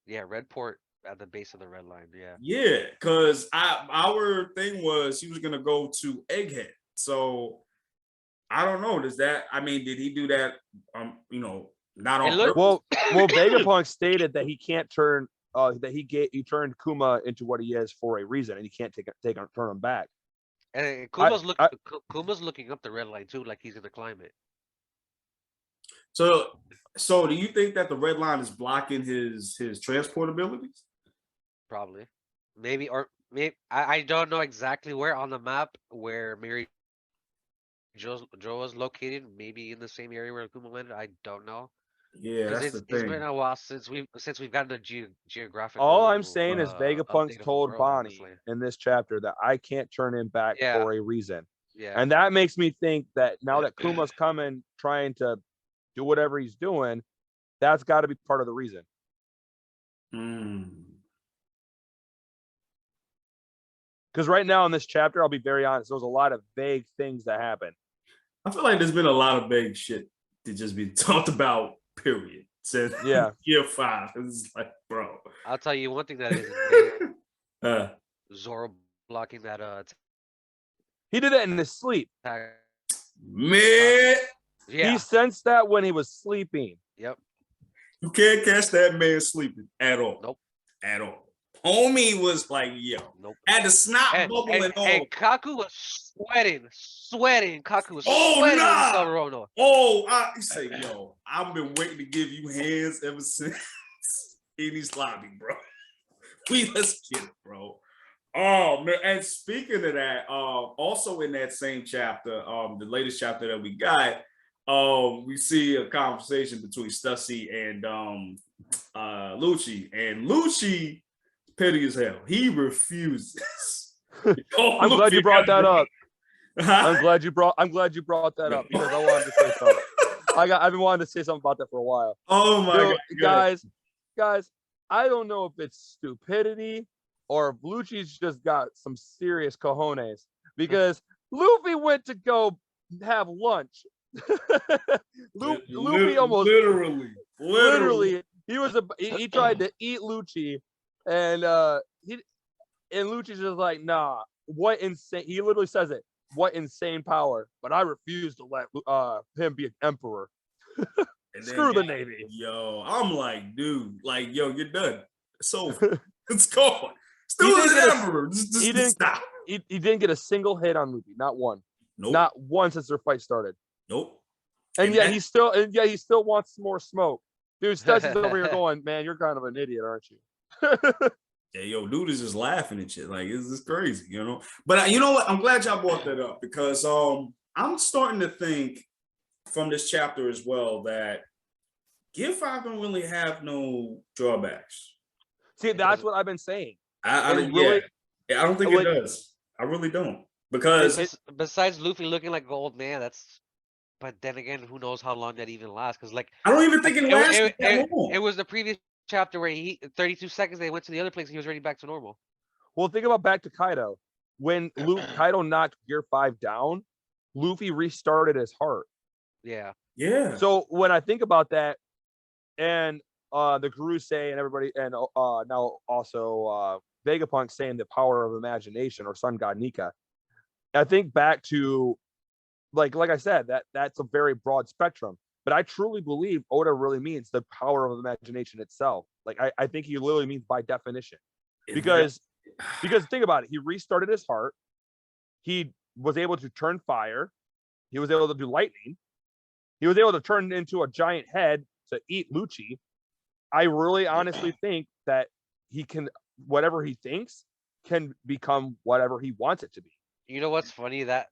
Yeah, Red Port at the base of the red line. Yeah. Yeah, because our thing was he was gonna go to Egghead. So I don't know. Did he do that? Not on purpose? Well, Vegapunk stated that he can't turn he turned Kuma into what he is for a reason, and he can't turn him back. And Kuma's looking up the red line too, like he's gonna climb it. So do you think that the red line is blocking his transport abilities? Probably. Maybe I don't know exactly where on the map where Mary Joa is located. Maybe in the same area where Kuma landed. I don't know. Yeah, that's the It's thing. been a while since we've gotten a geographical. All I'm saying is update Vegapunk's of the told world, Bonnie honestly. in this chapter that I can't turn him back Yeah. for a reason. Yeah. And that makes me think that now that Kuma's coming, trying to do whatever he's doing, that's got to be part of the reason. Because right now in this chapter, I'll be very honest, there's a lot of vague things that happen. I feel like there's been a lot of big shit to just be talked about, period. Since Yeah. year 5. It's like, bro. I'll tell you one thing that is Zoro blocking that He did that in his sleep. attack. Man, Yeah. He sensed that when he was sleeping. Yep. you can't catch that man sleeping at all. Nope. At all. Homie was like, yo. Nope. Had the snot bubbling on. And Kaku was sweating. Kaku was Oh, sweating nah. when he saw Rono. He say, yo, I've been waiting to give you hands ever since in East Lobby, bro. Let's get it, bro. Oh man, and speaking of that, also in that same chapter, the latest chapter that we got, we see a conversation between Stussy and Lucci, and Lucci petty as hell. He refuses. I'm glad you brought that up. I'm glad you brought that up because I wanted to say something. I've been wanting to say something about that for a while. Oh my God. Guys, I don't know if it's stupidity or if Lucci's just got some serious cojones because Luffy went to go have lunch. Luffy almost literally he tried to eat Lucci, and and Lucci's just like, nah, what insane, he literally says it, what insane power, but I refuse to let him be an emperor. Screw the Navy. Yo, I'm like, dude, like, yo, you're done. It's over. It's gone. Still an emperor. Just stop. He didn't get a single hit on Luffy, not one. Nope. Not one since their fight started. Nope. And yet he still wants more smoke. Dude, Studs is over here going, man, you're kind of an idiot, aren't you? Yeah, yo, dude is just laughing and shit. Like, it's crazy, you know? But you know what? I'm glad y'all brought that up because I'm starting to think from this chapter as well that Gear 5 don't really have no drawbacks. See, that's what I've been saying. I don't think it does. I really don't. Because besides Luffy looking like an old man, but then again, who knows how long that even lasts? Because like I don't even think it lasts that long. It was the previous chapter where 32 seconds they went to the other place and he was already back to normal. Well, think about back to Kaido. When Kaido knocked Gear 5 down, Luffy restarted his heart. Yeah. Yeah. So when I think about that, and the Gurusei and everybody, and now also Vegapunk saying the power of imagination, or Sun God Nika, I think back to like I said, that's a very broad spectrum. But I truly believe Oda really means the power of imagination itself. Like I think he literally means by definition. Because think about it, he restarted his heart. He was able to turn fire. He was able to do lightning. He was able to turn into a giant head to eat Lucci. I really honestly think that he can, whatever he thinks can become whatever he wants it to be. You know what's funny? That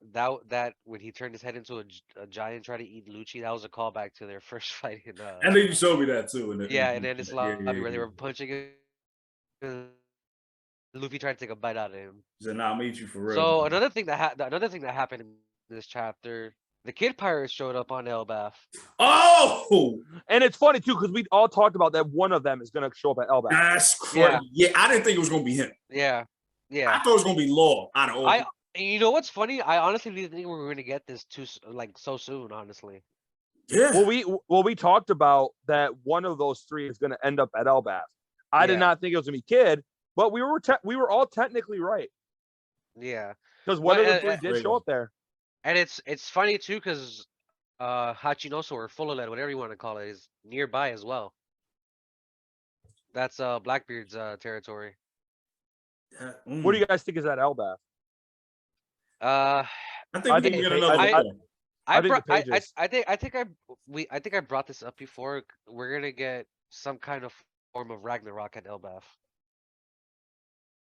when he turned his head into a giant trying to eat Lucci, that was a callback to their first fight in I think you showed me that too. And then it's lobby where they were punching it. Luffy tried to take a bite out of him. He said, "Nah, I'll meet you for real." So another thing that happened in this chapter, the Kid Pirates showed up on Elbaf. Oh, and it's funny too because we all talked about that one of them is going to show up at Elbaf. That's crazy. Yeah, I didn't think it was going to be him. Yeah. I thought it was going to be Law out of all. You know what's funny? I honestly didn't think we were going to get this so soon. Honestly. Yeah. Well, we talked about that one of those three is going to end up at Elbaf. I did not think it was going to be Kid, but we were all technically right. Yeah. Because one of the three did show up there. And it's funny too because Hachinoso or Full Lead, whatever you want to call it, is nearby as well. That's Blackbeard's territory. What do you guys think is at Elbaf? I think we can get another I think I brought this up before. We're gonna get some kind of form of Ragnarok at Elbaf.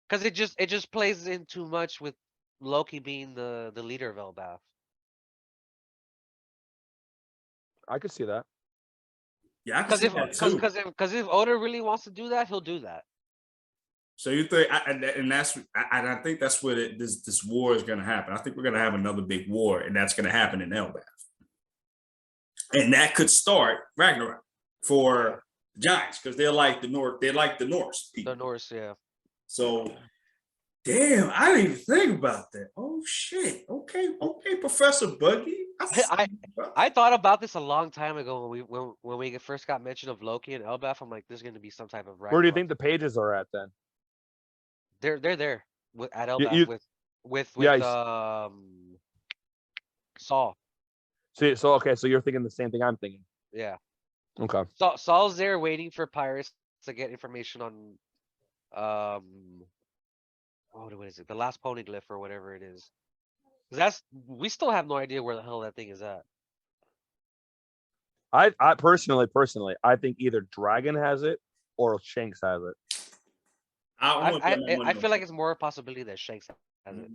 Because it just plays in too much with Loki being the leader of Elbaf. I could see that. Yeah, I can see that too. Because if Oda really wants to do that, he'll do that. So you think, I think that's where this war is going to happen. I think we're going to have another big war, and that's going to happen in Elbaf, and that could start Ragnarok for the Giants because they're like the North. They're like the Norse people. The Norse, yeah. So, damn, I didn't even think about that. Oh shit. Okay, Professor Buggy. I thought about this a long time ago when we first got mention of Loki and Elbaf. I'm like, there's going to be some type of Ragnarok. Where do you think the pages are at then? They're there at Elbaf with Saul. So okay, so you're thinking the same thing I'm thinking. Yeah. Okay. So Saul's there waiting for pirates to get information on what is it? The last poneglyph or whatever it is. We still have no idea where the hell that thing is at. I personally, I think either Dragon has it or Shanks has it. I feel like it's more a possibility that Shanks has it.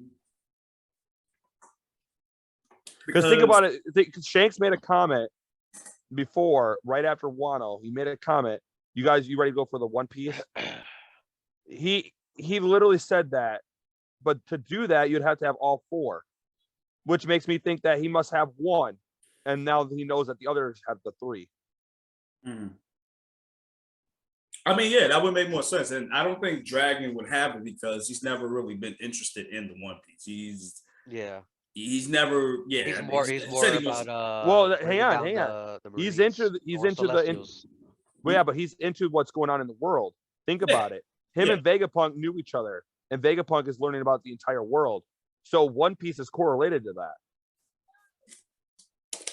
Because think about it, Shanks made a comment before, right after Wano. He made a comment. You ready to go for the One Piece? He literally said that, but to do that, you'd have to have all four, which makes me think that he must have one, and now he knows that the others have the three. Mm. I mean, yeah, that would make more sense. And I don't think Dragon would have it because he's never really been interested in the One Piece. He's never, He's more about well, hang on. He's into the. Well, yeah, but he's into what's going on in the world. Think about it. Him Yeah. and Vegapunk knew each other, and Vegapunk is learning about the entire world. So One Piece is correlated to that.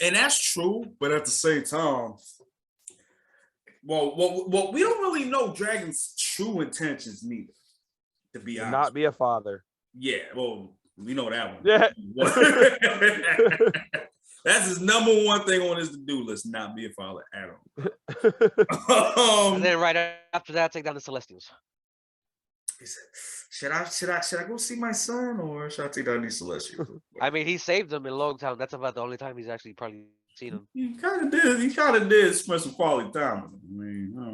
And that's true, but at the same time, well, we don't really know Dragon's true intentions neither. To be To honest, not be a father. yeah. Well, we know that one. Yeah. That's his number one thing on his to-do list: not be a father at all. And then right after that, take down the Celestials. He said, should I go see my son, or should I take down these Celestials? I mean, he saved them in Longtown. That's about the only time he's actually probably seen them. He kind of did. He kind of did spend some quality time with him.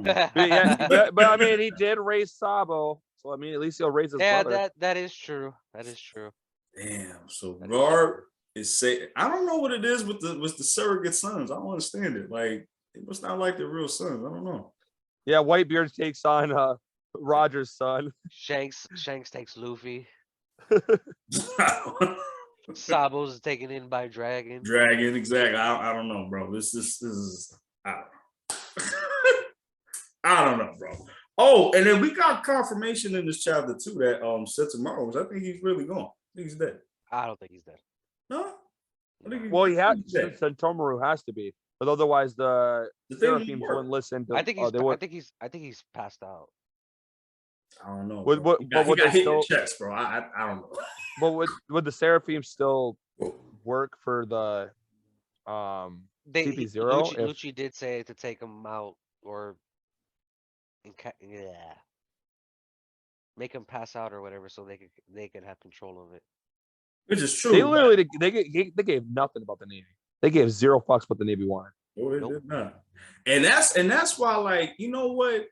I mean, I don't know. but I mean, he did raise Sabo, so I mean, at least he'll raise his Yeah, brother. that is true. That is true. Damn. So Garp is say, I don't know what it is with the surrogate sons. I don't understand it. Like, it must not like their real sons. I don't know. Yeah, Whitebeard takes on Roger's son. Shanks takes Luffy. Sabo's taken in by Dragon. Dragon, exactly. I don't know, bro. This is I don't know. I don't know, bro. Oh, and then we got confirmation in this chapter too that Setsumaro, I think he's really gone. I think he's dead. I don't think he's dead. No? I think Well, he has. he's dead. Sentomaru has to be, but otherwise the The thing Seraphims work. wouldn't listen to. I think he's. they would. I think he's passed out. I don't know. Would- bro. would- He but got, he would got they hit in the still- chest, bro. I don't know. But would the Seraphim still work for the CP0? Lucci did say to take him out or make him pass out or whatever, so they could have control of it. Which is true. They but- literally they gave nothing about the Navy. They gave zero fucks what the Navy wanted. Oh, they Nope. did not. And that's why, like, you know what?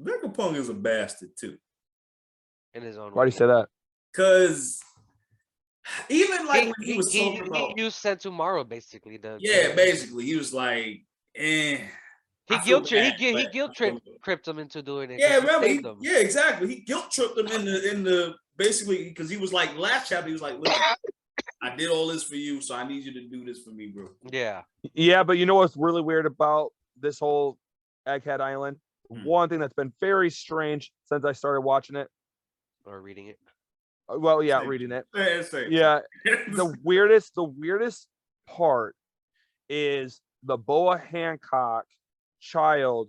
Vegapunk is a bastard too. In his own Why do way. you say that? Cause even like when he was he talking about, used Sentomaru basically. yeah, basically he was like, He I feel guilt bad, he but- guilt tripped him into doing it. Yeah, 'cause he remember? saved him. Yeah, exactly. He guilt tripped him in the basically because he was like last chapter. He was like, "Listen, I did all this for you, so I need you to do this for me, bro." Yeah. Yeah, but you know what's really weird about this whole Egghead Island? One thing that's been very strange since I started watching it. Or reading it. Well, yeah, Same. reading it. Same. Yeah, the weirdest part is the Boa Hancock child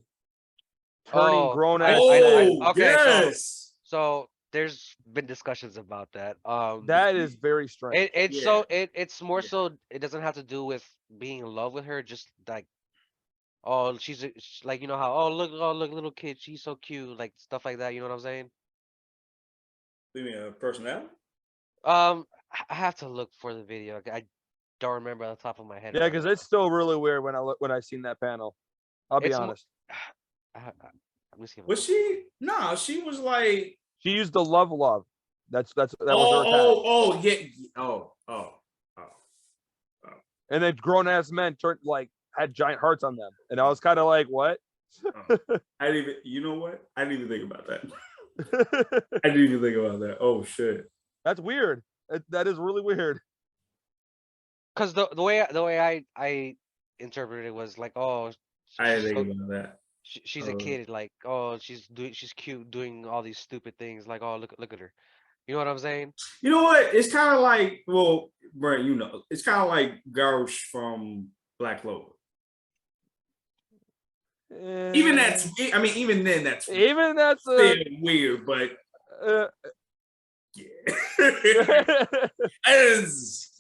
turning Oh, grown ass Oh, men. okay, yes. So there's been discussions about that. That is very strange. It's more Yeah. so it doesn't have to do with being in love with her, just like, oh, like, you know how, oh look, little kid, she's so cute, like stuff like that, you know what I'm saying? You mean a personality? I have to look for the video. I don't remember on the top of my head. Yeah, right because now. it's still really weird when I seen that panel. I'll be It's mo- honest. Let me see. Was she? No, she was like, She used the love. That was her attack. oh, yeah. Oh. And then grown ass men turned had giant hearts on them, and I was kind of like, what? I didn't even. You know what? I didn't even think about that. I didn't even think about that. Oh shit. That's weird. That is really weird. Because the way I interpreted it was like, oh, I didn't she's think about that. she's a kid, like, oh, she's cute, doing all these stupid things, like, oh, look at her, you know what I'm saying? You know what? It's kind of like, well, Brent, you know, it's kind of like Garp from Black Clover. Even that's, I mean, even then, that's even that's still weird, but yeah. It's-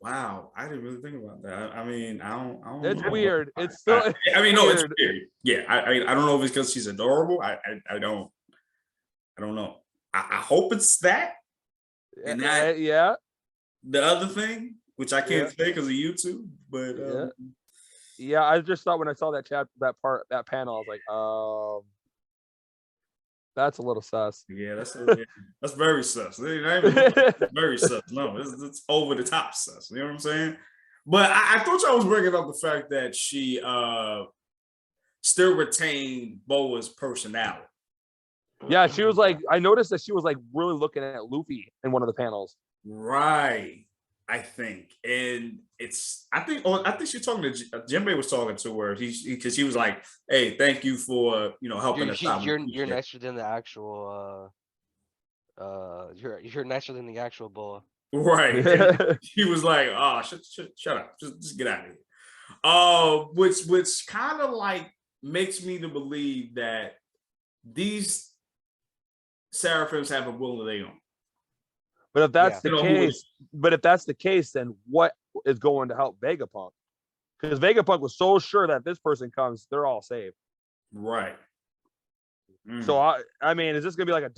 wow, I didn't really think about that. I mean, I don't. It's know. weird. It's still. I mean, no, it's weird. weird. Yeah, I don't know if it's because she's adorable. I don't know. I hope it's that. And that, Yeah. the other thing, which I can't say because of YouTube, but Yeah, I just thought when I saw that that panel, I was like, that's a little sus. yeah, that's very sus. It's very sus. No, it's over the top sus. You know what I'm saying? But I thought y'all was bringing up the fact that she still retained Boa's personality. Yeah, she was like, I noticed that she was like really looking at Luffy in one of the panels. Right, I think. And I think she's talking to Jimbe was talking to her. Because she was like, "Hey, thank you for helping us out." You're nicer than the actual. You're nicer than the actual bull. Right. And he was like, "Oh, shut up. Just get out of here." Which kind of like makes me to believe that these Seraphims have a will of their own. But if that's the Who case, then what is going to help Vegapunk? Because Vegapunk was so sure that this person comes, they're all saved. Right. So I mean, is this gonna be like a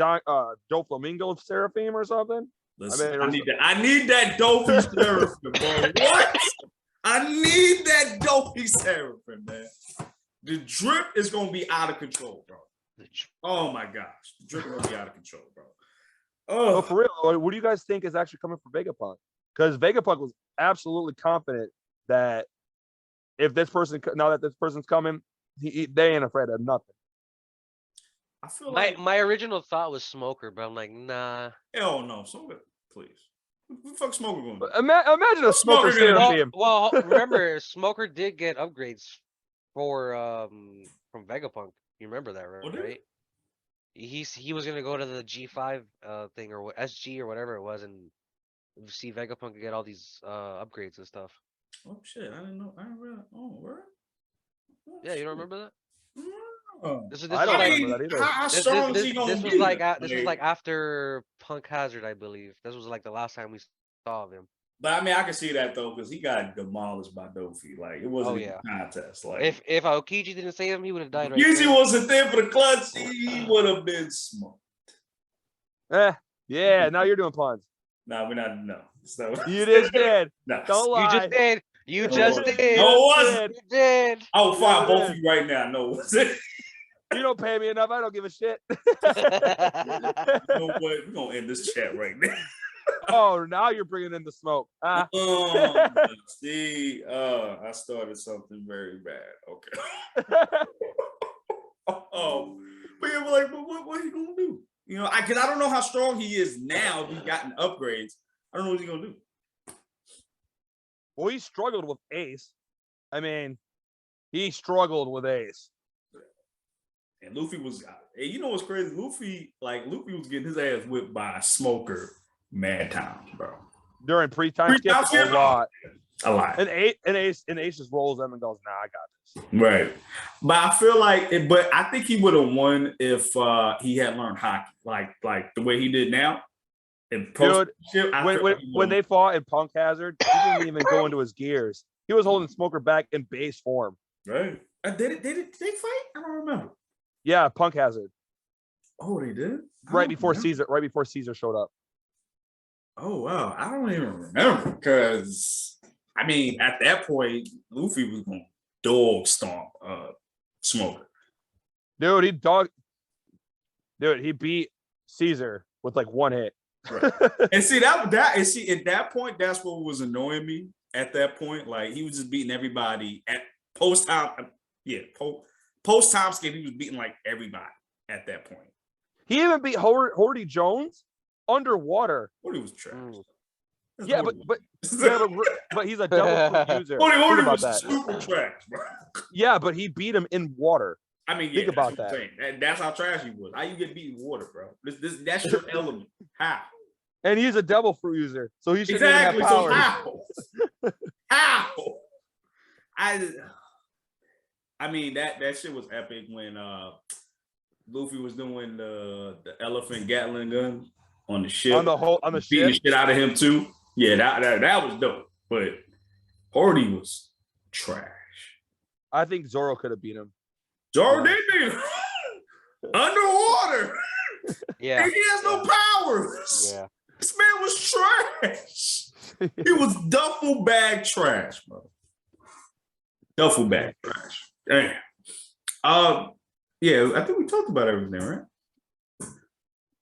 Doflamingo Seraphim or something? Listen, I need that dopey Seraphim, bro. What? I need that dopey Seraphim, man. The drip is gonna be out of control, bro. Oh my gosh, the drip is gonna be out of control, bro. Oh, for real, what do you guys think is actually coming for Vegapunk? Because Vegapunk was absolutely confident that if this person, now that this person's coming, they ain't afraid of nothing. I feel like My original thought was Smoker, but I'm like, nah. hell no, Smoker, please. What the fuck Smoker going to do? Imagine a Smoker Seraphim. Well, remember, Smoker did get upgrades from Vegapunk. You remember that, right? He was gonna go to the G5 thing or SG or whatever it was, and see Vegapunk get all these upgrades and stuff. Oh shit! I didn't know. I didn't realize. Oh, where? Yeah, you don't remember that? No. I don't remember that either. How strong is he gonna This was be? like this was like after Punk Hazard, I believe. This was like the last time we saw of him. But I mean, I can see that though, because he got demolished by Dofi. Like it wasn't a contest. Like If Aokiji didn't save him, he would have died right Yuji there. wasn't there for the clutch, he would have been smoked. Yeah, now you're doing puns. No, we're not. No, so You just did. no. Don't lie. You just did. You just did. No, it wasn't. You did. I will find Yeah, both of you right now. No, it wasn't. You don't pay me enough. I don't give a shit. You know what? We're gonna end this chat right now. Oh, now you're bringing in the smoke. See, I started something very bad. Okay. But yeah, but what he gonna do? Because I don't know how strong he is now. If he's gotten upgrades, I don't know what he's gonna do. Well, he struggled with Ace. I mean, he struggled with Ace. And Luffy was, you know what's crazy? Luffy was getting his ass whipped by a Smoker mad times, bro. During pre-time skip, a lot. A lot. And Ace just rolls them and goes, "Nah, I got this." Right. But I feel like, but I think he would have won if he had learned hockey, like the way he did now. Dude, when they fought in Punk Hazard, he didn't even go into his gears. He was holding Smoker back in base form. Right. Did they fight? I don't remember. Yeah, Punk Hazard. Oh, they did? Right before Caesar showed up. Oh wow. I don't even remember because I mean at that point, Luffy was gonna dog stomp Smoker. Dude, he beat Caesar with like one hit. Right. And see at that point, that's what was annoying me at that point. Like he was just beating everybody at post time skip, he was beating like everybody at that point. He even beat Horty Jones underwater. Horty was trash. Yeah, but he's a double foot user. Horty was super trash, bro. Yeah, but he beat him in water. I mean, think about that. That's how trash he was. How you get beat in water, bro? That's your element. How? And he's a devil fruit user, so he should exactly. Have power. So how? I mean that shit was epic when Luffy was doing the elephant Gatling gun on the ship. On the ship. Beating the shit out of him too. Yeah, that was dope. But Horty was trash. I think Zoro could have beat him. Zoro did beat him. Underwater. Yeah. And he has no powers. Yeah. This man was trash. He was duffel bag trash, bro. Duffel bag trash. Damn. Yeah, I think we talked about everything, right?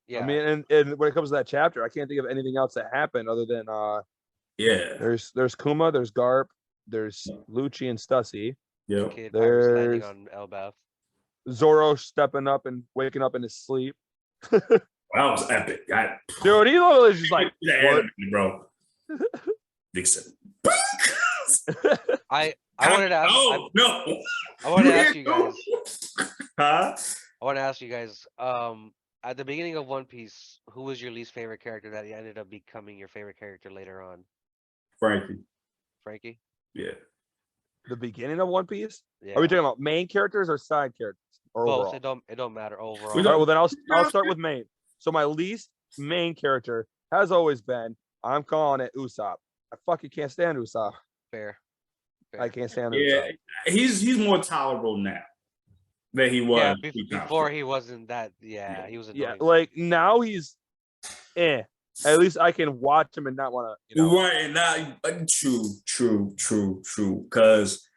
Yeah. I mean, and when it comes to that chapter, I can't think of anything else that happened other than there's Kuma, there's Garp, there's Lucci and Stussy. Yeah. There's on Elbath. Zoro stepping up and waking up in his sleep. That was epic. Dude, he literally just like, what? Bro. Dixon. I wanted to ask. No. I wanted to You ask you didn't guys. Huh? I want to ask you guys. At the beginning of One Piece, who was your least favorite character that ended up becoming your favorite character later on? Frankie. Frankie. Yeah. The beginning of One Piece? Yeah. Are we talking about main characters or side characters? Or Both. overall? It don't matter overall. All right, well then I'll start with main. So my least main character has always been, I'm calling it Usopp. I fucking can't stand Usopp. Fair. I can't stand Yeah, Usopp. he's more tolerable now than he was. Yeah, before he wasn't that. Yeah, he was annoying. Yeah, like now he's At least I can watch him and not want to, you know. Right, and now true. Because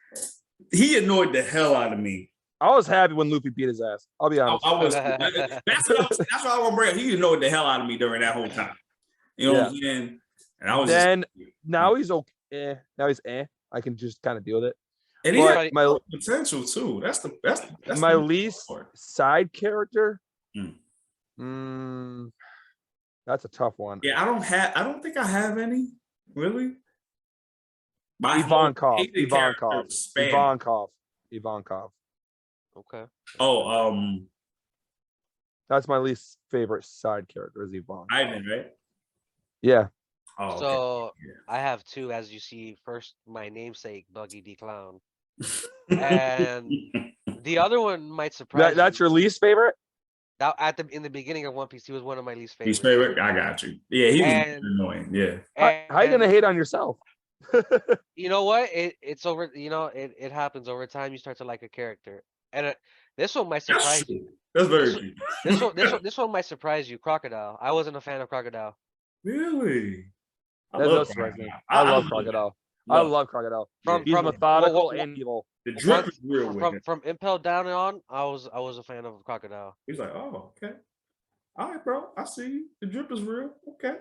he annoyed the hell out of me. I was happy when Luffy beat his ass. I'll be honest. I was. That's what I want to bring up. He annoyed the hell out of me during that whole time. You know what I'm saying? And I was then now he's okay. Now he's I can just kind of deal with it. And he But had my potential too. That's my the least part. side character. Hmm. That's a tough one. Yeah, I don't think I have any really. Ivankov. Okay. Oh, that's my least favorite side character is Ivankov. Ivan, right? Yeah. Oh, So okay. I have two, as you see. First, my namesake, Buggy D Clown, and the other one might surprise. That's your least favorite? Now, in the beginning of One Piece, he was one of my least favorites. Least favorite? I got you. Yeah, he was annoying. Yeah. How you gonna hate on yourself? You know what? It's over. You know, it happens over time. You start to like a character, and this one might surprise you. That's very true. This one might surprise you. Crocodile. I wasn't a fan of Crocodile. Really? I love Crocodile. I love Crocodile. He's methodical and evil. The drip is real with him. From Impel down and on, I was a fan of Crocodile. He's like, oh, okay. All right, bro. I see you. The drip is real. Okay.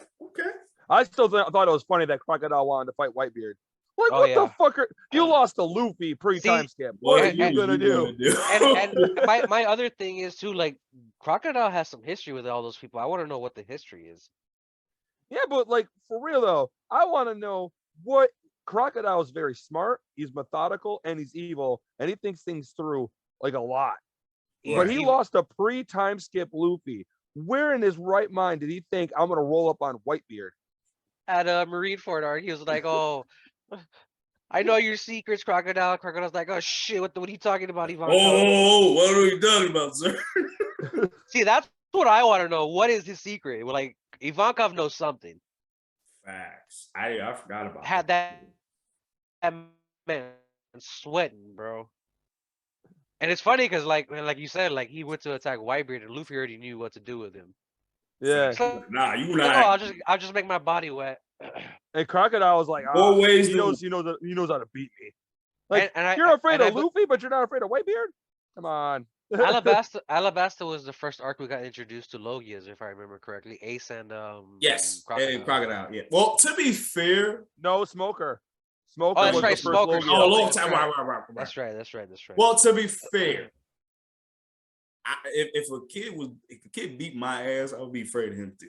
I still thought it was funny that Crocodile wanted to fight Whitebeard. Like, Oh, what yeah. the fuck? You lost to Luffy pre-time skip. What are you gonna do? And my other thing is too, like, Crocodile has some history with all those people. I want to know what the history is. Yeah, but like for real though, I want to know what Crocodile is. Very smart. He's methodical and he's evil, and he thinks things through like a lot. Yeah, But he lost a pre-time skip Luffy. Where in his right mind did he think I'm gonna roll up on Whitebeard? At a Marineford arc, he was like, "Oh, I know your secrets, Crocodile." Crocodile's like, "Oh shit, what are you talking about, Ivan?" Oh, what are you talking about, sir? See, that's what I want to know. What is his secret? Well, like, Ivankov knows something. Facts. I forgot about Had that man sweating, bro. And it's funny because, like you said, like he went to attack Whitebeard, and Luffy already knew what to do with him. Yeah. So, nah, you Like, not. oh, I'll just make my body wet. And Crocodile was like, Always he knows how to beat me. Like, And you're afraid of Luffy, but you're not afraid of Whitebeard? Come on. Alabasta was the first arc we got introduced to Logias, if I remember correctly. Ace and Yes, Crocodile. Crocodile. Yeah. Well, to be fair, No, Smoker. Smoker Oh, that's was right, the first Smoker. Logia. a long That's time. right. Right. That's right. Well, to be fair, if a kid beat my ass, I would be afraid of him too.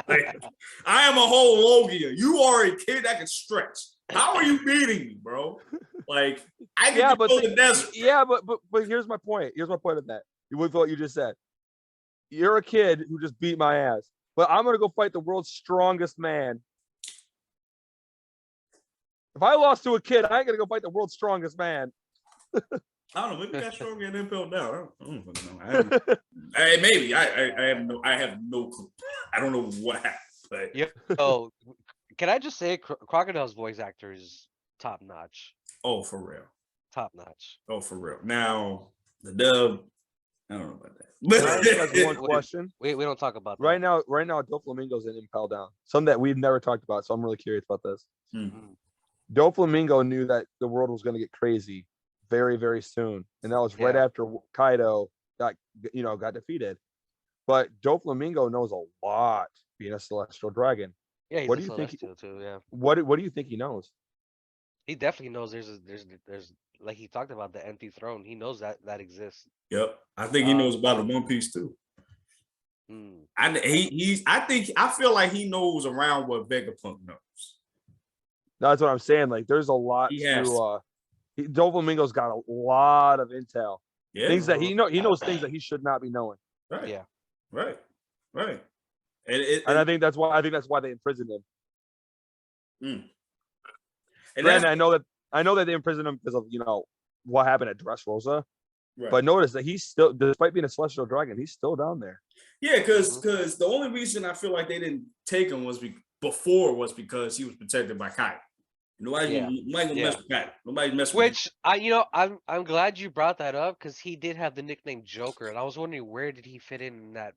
Like, I am a whole Logia. You are a kid that can stretch. How are you beating me, bro? Like, I can go to the desert. Yeah, but here's my point. Here's my point of that. With what you just said. You're a kid who just beat my ass, but I'm gonna go fight the world's strongest man. If I lost to a kid, I ain't gonna go fight the world's strongest man. I don't know. Maybe got stronger and impelled down. I don't fucking know. Maybe I have no clue. I don't know what happened. But Yo, can I just say, Crocodile's voice actor is top notch. oh, for real. Top notch. Oh, for real. Now the dub. I don't know about Can I ask that. you guys one question. We don't talk about that. Right now, Doflamingo's in Impel Down. Something that we've never talked about, so I'm really curious about this. Doflamingo knew that the world was going to get crazy very, very soon, and that was right after Kaido got defeated. But Doflamingo knows a lot, being a celestial dragon. Yeah, he's What a do you think celestial too. Yeah, What do you think he knows? he definitely knows. There's like he talked about the empty throne. He knows that exists. Yep. I think he knows about the One Piece too. I feel like he knows around what Vegapunk knows. That's what I'm saying. Like, there's a lot He has to. Doflamingo's got a lot of intel. Yeah. Things that he knows things that he should not be knowing. Right. Yeah. Right. Right. And I think that's why they imprisoned him. And Granted, I know that they imprisoned him because of what happened at Dressrosa. right. But notice that he's still, despite being a celestial dragon, he's still down there. Yeah, because the only reason I feel like they didn't take him was because he was protected by Kai. Nobody gonna mess with Kai. Nobody mess with him. Which I'm glad you brought that up because he did have the nickname Joker, and I was wondering where did he fit in that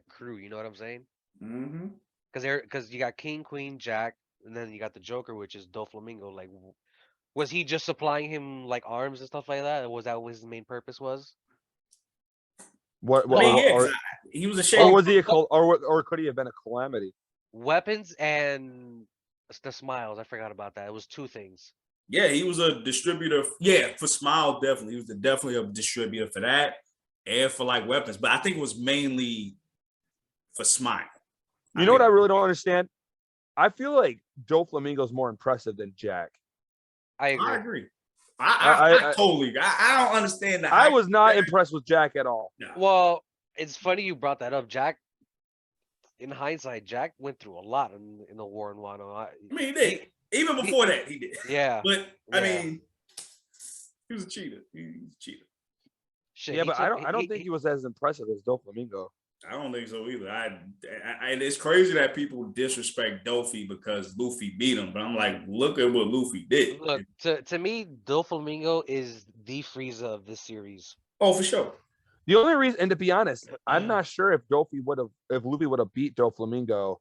crew. You know what I'm saying? Mm-hmm. Because you got King, Queen, Jack, and then you got the Joker, which is Doflamingo. Like, was he just supplying him like arms and stuff like that? Or was that what his main purpose was? What? I mean, yeah, 'cause he was a shade. Or was he or could he have been a calamity? Weapons and the smiles. I forgot about that. It was two things. Yeah, he was a distributor. Yeah, for Smile, definitely. He was definitely a distributor for that and for like weapons. But I think it was mainly for Smile. You know what I really don't understand? I feel like Doflamingo's more impressive than Jack. I agree. I agree. I totally. I don't understand that. I was not impressed with Jack at all. No. Well, it's funny you brought that up. Jack, in hindsight, Jack went through a lot in the war in Wano. I mean, he did. Even before that, he did. Yeah. But I mean, he was a cheater. He was a cheater. Shit, Yeah, but I don't think he was as impressive as Doflamingo. I don't think so either. And it's crazy that people disrespect Dofi because Luffy beat him. But I'm like, look at what Luffy did. Look, to me, Doflamingo is the Frieza of this series. Oh, for sure. The only reason, and to be honest, I'm not sure if Luffy would have beat Doflamingo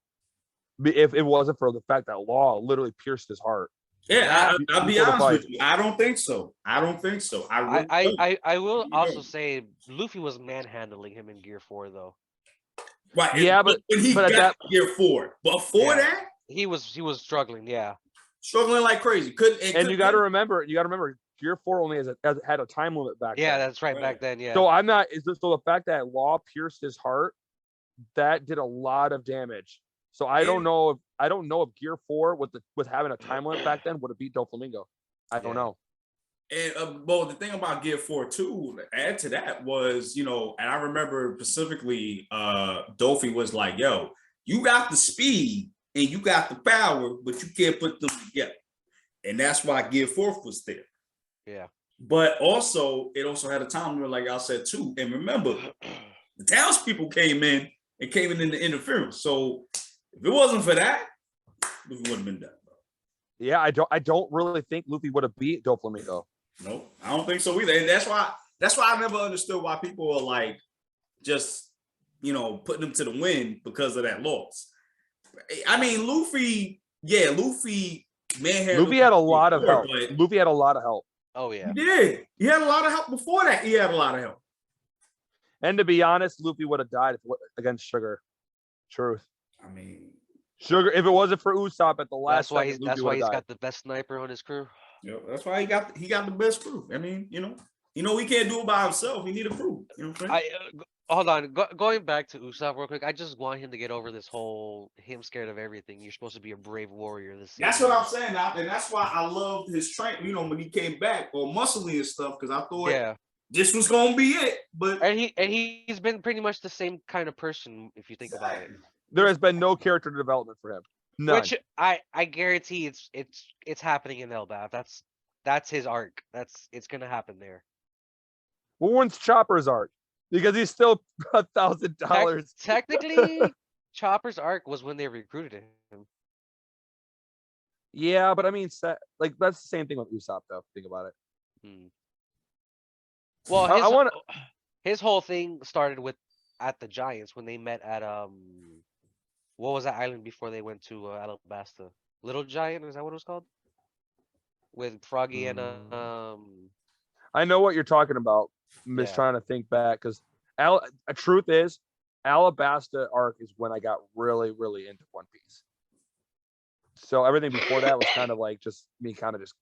if it wasn't for the fact that Law literally pierced his heart. Yeah, I'll be honest with you. I don't think so. I will also say Luffy was manhandling him in Gear 4 though. Right. Yeah, but when he got Gear 4, before that, he was struggling. Yeah, struggling like crazy. And you got to remember, Gear 4 only had a time limit back then. Yeah, that's right, back then. Yeah. So so the fact that Law pierced his heart, that did a lot of damage. So I don't know if Gear 4 with having a time limit back then would have beat Doflamingo. I don't know. And well, the thing about Gear 4 too, add to that was, and I remember specifically, Dofi was like, "Yo, you got the speed and you got the power, but you can't put them together," and that's why Gear 4 was there. Yeah. But also, it also had a time limit, like I said too. And remember, the townspeople came in the interference. So if it wasn't for that, Luffy wouldn't have been done. Yeah, I don't really think Luffy would have beat Doflamingo. No, I don't think so either. And that's why I never understood why people are like just putting them to the win because of that loss. I mean, Luffy Luffy had a lot of help. Luffy had a lot of help. Oh yeah. He did. He had a lot of help before that. He had a lot of help. And to be honest, Luffy would have died against Sugar. Truth. I mean, Sugar. If it wasn't for Usopp at the last, that's why he's got the best sniper on his crew. Yeah, that's why he got the best crew. I mean, he can't do it by himself. He need a crew. You know what I'm saying? Hold on. Going back to Usopp real quick, I just want him to get over this whole him scared of everything. You're supposed to be a brave warrior. That's what I'm saying, and that's why I loved his training. When he came back or muscling and stuff, because I thought this was gonna be it. But he's been pretty much the same kind of person if you think about it. There has been no character development for him. None. Which I guarantee it's happening in Elbaf. That's his arc. It's gonna happen there. Well, when's Chopper's arc? Because he's still $1,000. Technically, Chopper's arc was when they recruited him. Yeah, but I mean, like that's the same thing with Usopp, though. Think about it. Well, his whole thing started at the Giants when they met at what was that island before they went to Alabasta? Little Giant, is that what it was called? With Froggy and I know what you're talking about. I'm just trying to think back because truth is, Alabasta arc is when I got really, really into One Piece. So everything before that was kind of like just me kind of just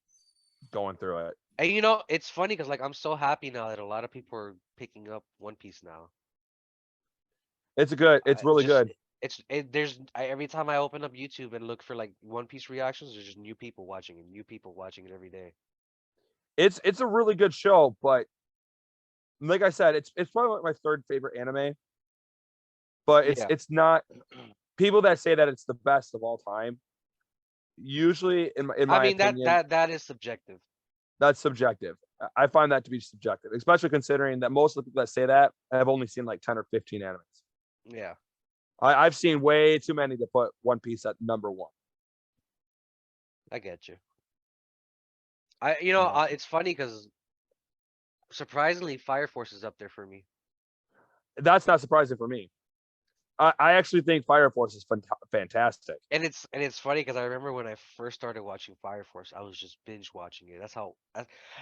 going through it. And it's funny because like I'm so happy now that a lot of people are picking up One Piece now. It's good. It's really good. Every time I open up YouTube and look for like One Piece reactions, there's just new people watching it every day. It's a really good show, but like I said, it's probably like my third favorite anime. But Yeah. it's not people that say that it's the best of all time. Usually, in my opinion, that is subjective. that's subjective. I find that to be subjective, especially considering that most of the people that say that have only seen like 10 or 15 animes. Yeah. I've seen way too many to put One Piece at number one. I get you. Yeah. It's funny because surprisingly, Fire Force is up there for me. That's not surprising for me. I actually think Fire Force is fantastic. And it's funny because I remember when I first started watching Fire Force, I was just binge watching it. That's how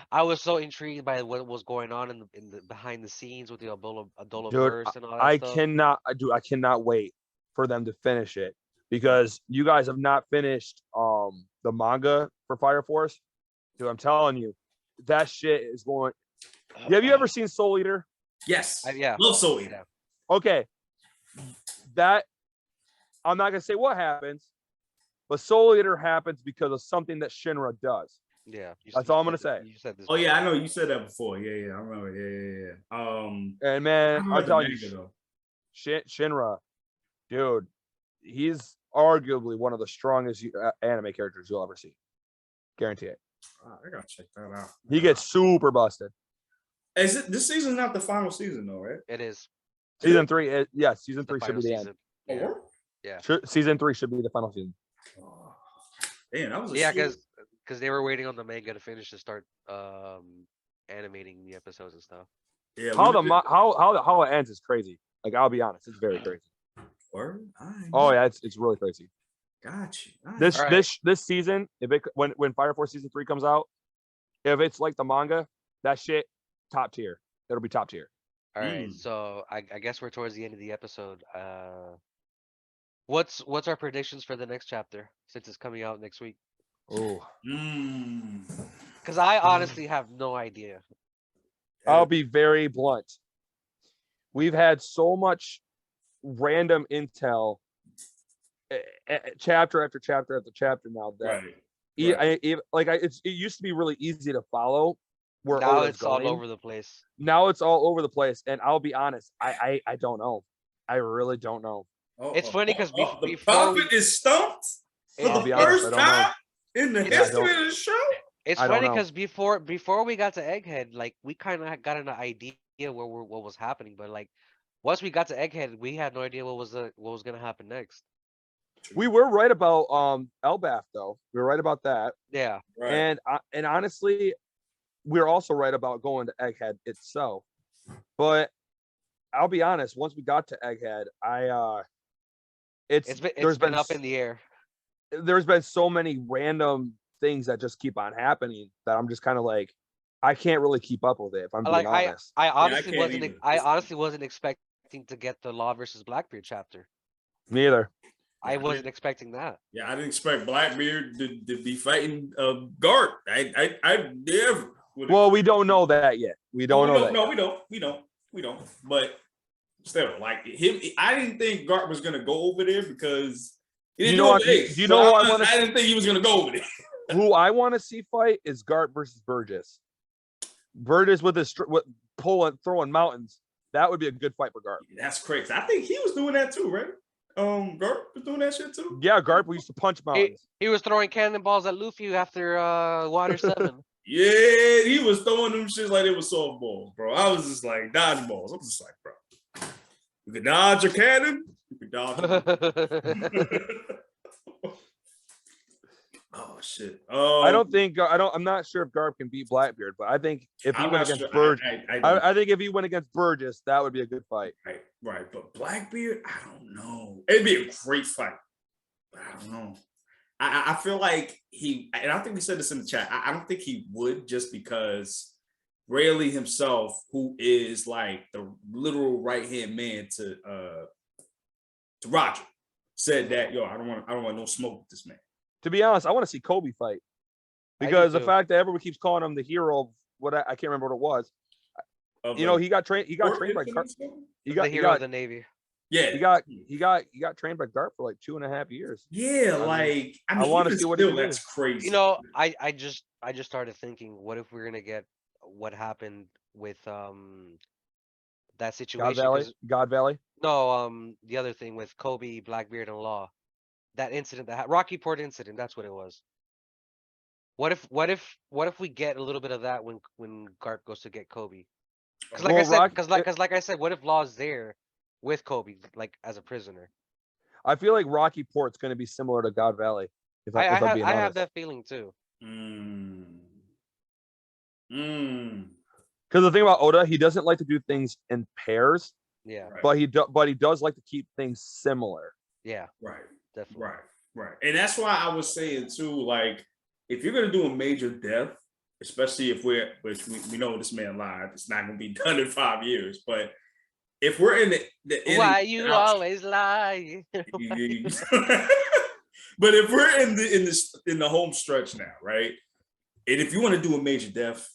I was so intrigued by what was going on in the behind the scenes with the Adola Dude, verse and all that I stuff. cannot wait for them to finish it because you guys have not finished the manga for Fire Force. Dude, I'm telling you, that shit is going. Have you ever seen Soul Eater? Yes. Yeah. Love Soul Eater. Yeah. Okay. That I'm not gonna say what happens, but Soul Eater happens because of something that Shinra does. Yeah. That's all I'm gonna say. You said this. Oh yeah, I know you said that before. Yeah, I remember. Yeah. And man, I I'm telling manga, you, though. Shinra, dude, he's arguably one of the strongest anime characters you'll ever see. Guarantee it. I gotta check that out. He gets super busted. Is it this season's not the final season though, right? It is. Season 3, season The 3 should final be the season. Oh, Yeah. word? Yeah. Season 3 should be the final season. Oh, damn, that was a Yeah, short- because they were waiting on the manga to finish to start animating the episodes and stuff. yeah. How it ends is crazy. Like I'll be honest, it's very crazy. Word? All right, Oh man. yeah, it's really crazy. Got you. All right. This All right. this season, when Fire Force season 3 comes out, if it's like the manga, that shit top tier. It'll be top tier. All right, so I guess we're towards the end of the episode. What's our predictions for the next chapter since it's coming out next week? Oh, Because I honestly have no idea. I'll be very blunt. We've had so much random intel, chapter after chapter after chapter now that Right. it used to be really easy to follow. Where Now Oda's it's all going. over the place. Now it's all over the place, and I'll be honest, I don't know. I really don't know. It's funny because the before prophet is stumped for I'll the be honest, first I don't know. time in the history of the show. it's I don't funny know. because before we got to Egghead, like we kind of got an idea what was happening, but like once we got to Egghead, we had no idea what was gonna happen next. We were right about Elbaf though. We were right about that. Yeah. Right. And honestly, we're also right about going to Egghead itself. But I'll be honest, once we got to Egghead, It's been up in the air. There's been so many random things that just keep on happening that I'm just kind of like, I can't really keep up with it if I'm being honest. I honestly can't wasn't either. I honestly wasn't expecting to get the Law versus Blackbeard chapter. Me either. I wasn't expecting that. Yeah, I didn't expect Blackbeard to be fighting Garp. I never. Well, we don't know that yet. We don't know that. No, we don't. But still, like him, I didn't think Garp was gonna go over there because he didn't I didn't think he was gonna go over there. Who I want to see fight is Garp versus Burgess. Burgess with his throwing mountains. That would be a good fight for Garp. That's crazy. I think he was doing that too, right? Garp was doing that shit too. Yeah, Garp used to punch mountains. He was throwing cannonballs at Luffy after Water 7. Yeah, he was throwing them shit like it was softballs, bro. I was just like dodgeballs. I was just like, bro, you can dodge a cannon, you can dodge. Oh shit. I'm not sure if Garp can beat Blackbeard, but I think if he went against Burgess, I think if he went against Burgess, that would be a good fight. Right. But Blackbeard, I don't know. It'd be a great fight. But I don't know. I feel like and I think we said this in the chat. I don't think he would just because Rayleigh himself, who is like the literal right hand man to Roger, said that I don't want no smoke with this man. To be honest, I want to see Kobe fight because the fact that everyone keeps calling him the hero of what I can't remember what it was. He got trained by the hero of the Navy. Yeah, he got trained by Garp for like 2.5 years. yeah. I wanna even see what he still, can do. that's crazy. You know, I just started thinking, what if we're gonna get what happened with that situation? God Valley. No, the other thing with Kobe, Blackbeard, and Law, that incident, that Rocky Port incident, that's what it was. What if we get a little bit of that when Garp goes to get Kobe? Because like I said, because like I said, what if Law's there with Kobe, like as a prisoner? I feel like Rocky Port's going to be similar to God Valley. If I'm being honest, I have that feeling too. Because the thing about Oda, he doesn't like to do things in pairs. Yeah. Right. But he does like to keep things similar. Yeah. Right. Definitely. Right. And that's why I was saying too, like, if you're gonna do a major death, especially if which we know this man lied, it's not gonna be done in 5 years. But if we're in the Why you always lie? but if we're in the home stretch now, right? And if you want to do a major death,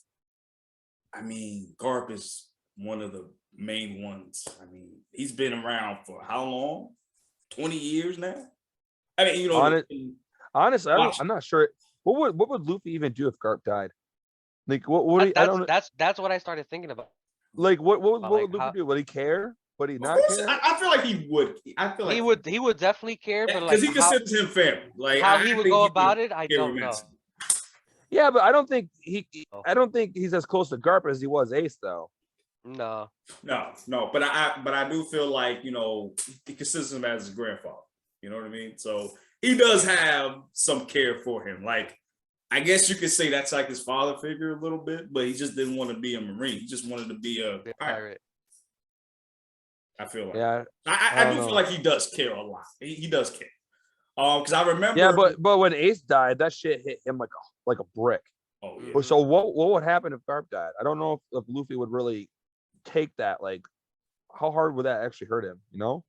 I mean, Garp is one of the main ones. I mean, he's been around for how long? 20 years now. I mean, you know, honestly, I'm not sure. What would Luffy even do if Garp died? Like, what? That's what I started thinking about. Like, what would Luffy do? Would he care? Would he not care? I feel like he would. I feel like he would definitely care, but like because he considers him family. Like how he would go about it, I don't know. Yeah, but I don't think he's as close to Garp as he was Ace, though. No. But I do feel like, you know, he considers him as his grandfather. You know what I mean? So he does have some care for him. Like, I guess you could say that's like his father figure a little bit, but he just didn't want to be a Marine. He just wanted to be a pirate. I feel like. Yeah. I do feel like he does care a lot. He does care. Because I remember. Yeah, but when Ace died, that shit hit him like a brick. Oh yeah. So what would happen if Garp died? I don't know if Luffy would really take that. Like, how hard would that actually hurt him? You know?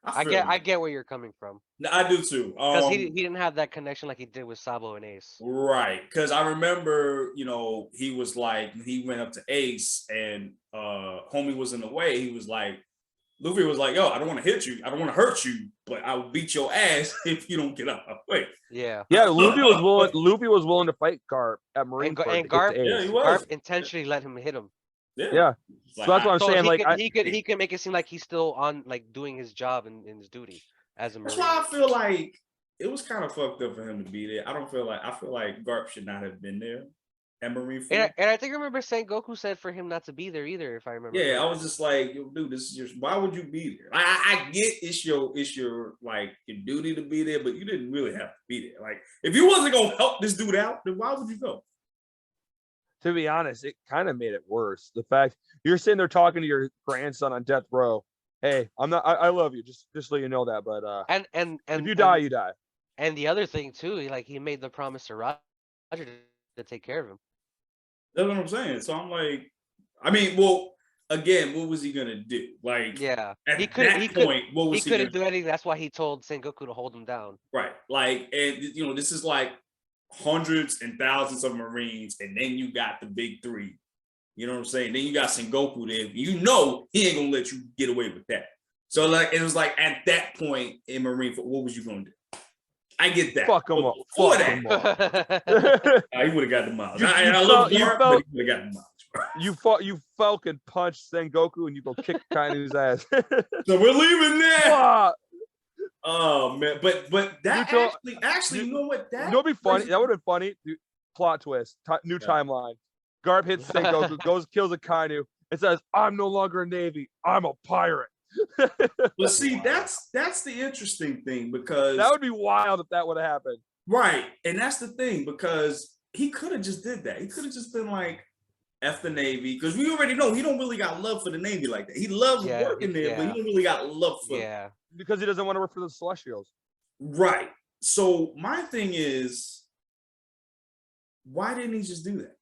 I get where you're coming from. I do too. Because he didn't have that connection like he did with Sabo and Ace. Right. Because I remember, you know, he was like, he went up to Ace and homie was in the way. He was like, Luffy was like, yo, I don't want to hit you. I don't want to hurt you, but I will beat your ass if you don't get out of the way. Yeah. Yeah, Luffy was willing to fight Garp at Marine Corps. And Garp, yeah, he was. Garp intentionally let him hit him. Yeah. So that's what I'm saying. Like, he could make it seem like he's still on, like, doing his job and his duty as a Marine. That's why I feel like it was kind of fucked up for him to be there. I feel like Garp should not have been there at Marine Corps. And I think I remember Sengoku said for him not to be there either, if I remember. Yeah, correctly. I was just like, yo, dude, this is your. Why would you be there? I get it's your like your duty to be there, but you didn't really have to be there. Like, if you wasn't gonna help this dude out, then why would you go? To be honest, it kind of made it worse. The fact you're sitting there talking to your grandson on death row. Hey, I'm not. I love you. Just so you know that. But and if you die, you die. And the other thing too, like, he made the promise to Roger to take care of him. That's what I'm saying. So I'm like, I mean, well, again, what was he gonna do? Like, yeah, he couldn't do anything. That's why he told Sengoku to hold him down. Right. Like, and you know, this is like hundreds and thousands of Marines, and then you got the big three. You know what I'm saying? Then you got Sengoku there. You know he ain't gonna let you get away with that. So like, it was like at that point in Marine, what was you gonna do? I get that. Fuck him up. For Fuck him that, he would have got the miles. I love Garp, but he would have got the miles. You Falcon punch Sengoku and you go kick Kainu's ass. So we're leaving there. Fuck. Oh man, but that actually, you know what? That would be funny. That would have been funny. Plot twist. New timeline. Garp hits Sengoku, kills a Kainu, and says, "I'm no longer a Navy. I'm a pirate." But see, that's the interesting thing, because that would be wild if that would have happened. Right, and that's the thing, because he could have just did that. He could have just been like, F the Navy, because we already know he don't really got love for the Navy like that. He loves working there, but he don't really got love for it. Because he doesn't want to work for the Celestials. Right. So my thing is, why didn't he just do that?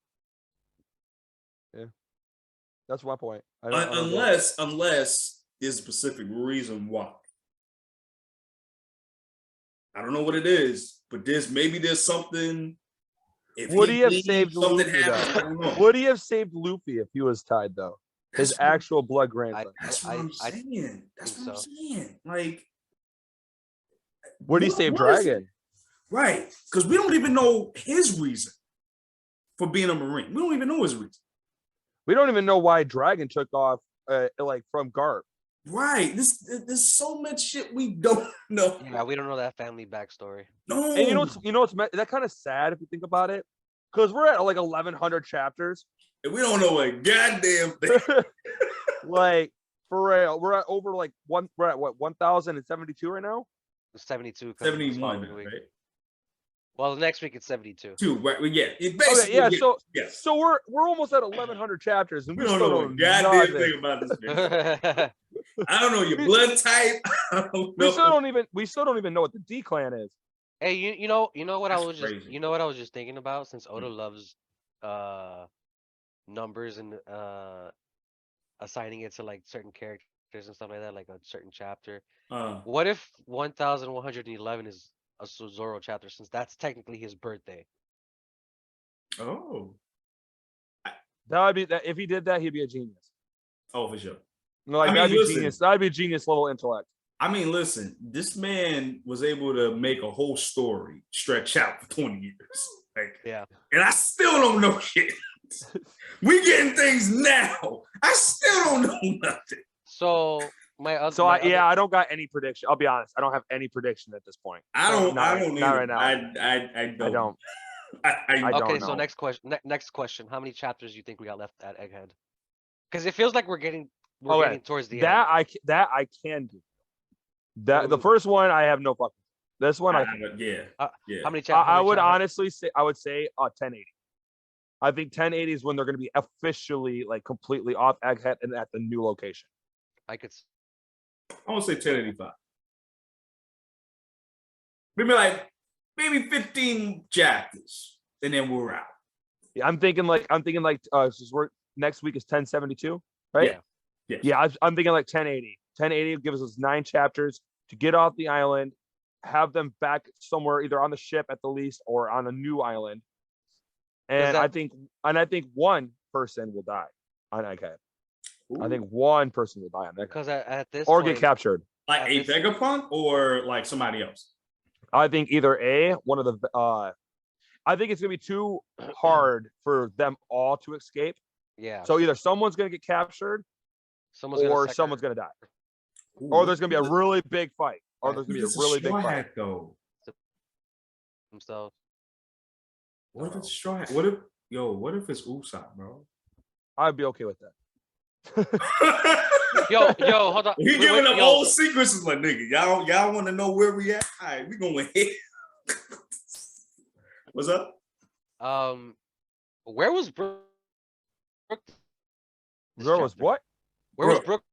Yeah, that's my point. Unless there's a specific reason why. I don't know what it is, but there's something. Would he have saved Luffy? Would he have saved Luffy if he was tied though? His actual blood grandson. That's what I'm saying. That's what I'm saying. Like, Where do you save what is it? Dragon? Right, because we don't even know his reason for being a Marine. We don't even know his reason. We don't even know why Dragon took off, like from Garp. Right. There's so much shit we don't know. Yeah, we don't know that family backstory. No. And you know what's that kind of sad if you think about it, because we're at like 1,100 chapters. And we don't know a goddamn thing. Like for real, we're at over like we're at what 1,072 right now. 72. 71, right? Well, next week it's 72. Right? Yeah. Okay, yeah. yes. So we're almost at 1,100 chapters, and We don't know a goddamn thing about this man. I don't know your blood type. I don't know. We still don't even know what the D clan is. Hey, you know what That's I was crazy. just you know what I was just thinking about, since Oda loves numbers and assigning it to like certain characters and stuff like that, like a certain chapter. What if 1,111 is a Zoro chapter, since that's technically his birthday? Oh. That would be that. If he did that, he'd be a genius. Oh, for sure. Like that'd be genius. That'd be genius level intellect. I mean, listen, this man was able to make a whole story stretch out for 20 years. Like, Yeah. And I still don't know shit. We getting things now. I still don't know nothing. So I don't got any prediction. I'll be honest. I don't have any prediction at this point. I don't Not right now. I don't. Okay, know. so next question. How many chapters do you think we got left at Egghead? Because it feels like we're getting towards the end. I can do. That the first one I have no fucking. This one yeah. How many chapters? I would honestly say 1080. I think 1080 is when they're going to be officially like completely off Egghead and at the new location. I could. I want to say 1085. Maybe 15 chapters, and then we're out. Yeah, I'm thinking like since we're next week is 1072, right? Yeah. I'm thinking like 1080. 1080 gives us 9 chapters to get off the island, have them back somewhere either on the ship at the least or on a new island. And I think one person will die on Egghead. I think one person will die on Egghead. Because at this or point, get captured. Like a Vegapunk or like somebody else? I think either one of the I think it's gonna be too hard for them all to escape. Yeah. So either someone's gonna get captured someone's gonna die. Ooh, or there's gonna be a really big fight. Or there's gonna be a really big fight. Though. Himself. What if it's Straw Hat? What if it's Usopp, bro? I'd be okay with that. Yo, hold on. He giving up old secrets. Is like, nigga, y'all want to know where we at? All right, we going hit. What's up? Where was Brooke? Where was what? Where was Brooke?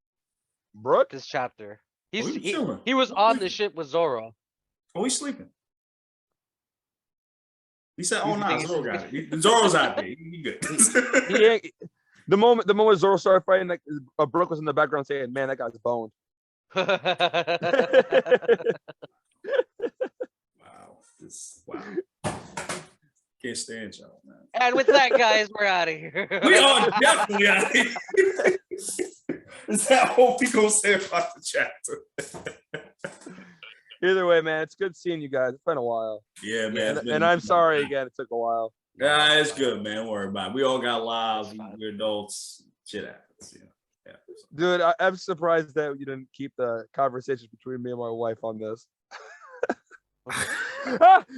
Brooke? This chapter. Chilling. He was on the ship with Zoro. Oh, he's sleeping. He said, "Oh no, Zoro got it. Zoro's out there. He good." The moment Zoro started fighting, like Brooke was in the background saying, "Man, that guy's boned." Wow. Can't stand y'all, man. And with that, guys, we're out of here. We are definitely out of here. Is that all we gonna say about the chapter? Either way, man, it's good seeing you guys. It's been a while. Yeah, man. And I'm sorry again. It took a while. Yeah, it's good, man. Don't worry about it. We all got lives. We're adults. Shit happens. You know? Yeah. Dude, I'm surprised that you didn't keep the conversation between me and my wife on this.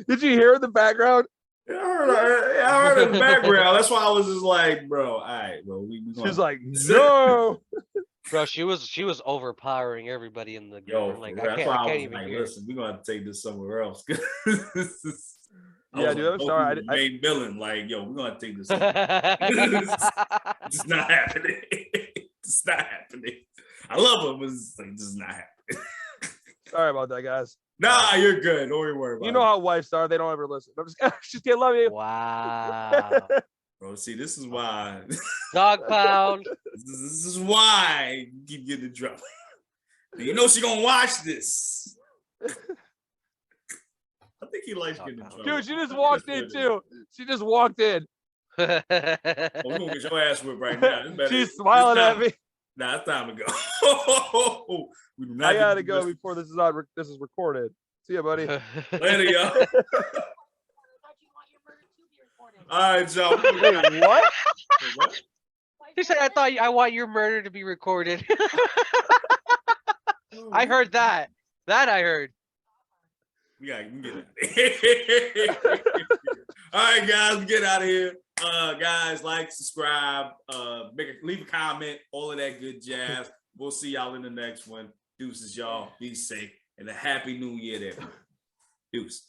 Did you hear in the background? Yeah, I heard in the background. That's why I was just like, bro, all right, bro. She's like, no. Bro, she was overpowering everybody in the Yo, like, that's I can't even hear. Listen, we're gonna have to take this somewhere else. Yeah, dude, I'm sorry. Main villain, like, yo, we're gonna take this. It's not happening. It's not happening. I love him, but it's like, this is not happening. Sorry about that, guys. Nah, you're good. Don't even worry about it. You know how wives are. They don't ever listen. I'm just kidding. Love you. Wow. Bro, see, this is why. Dog pound. This is why you keep getting in trouble. You know she gonna watch this. I think he likes getting in trouble. Dude, she just walked in too. She just walked in. Oh, we're gonna get your ass whipped right now. It's better- She's smiling at time- me. Nah, it's time to go. We do not I get gotta the go rest- before this is on. This is recorded. See ya, buddy. Later, y'all. I thought you want your murder to be recorded. All right, y'all. Wait, what? What? He said, I want your murder to be recorded. I heard that. That I heard. We get out of here. All right, guys, we get out of here. Guys, like, subscribe, leave a comment, all of that good jazz. We'll see y'all in the next one. Deuces, y'all. Be safe and a happy new year, there. Deuces.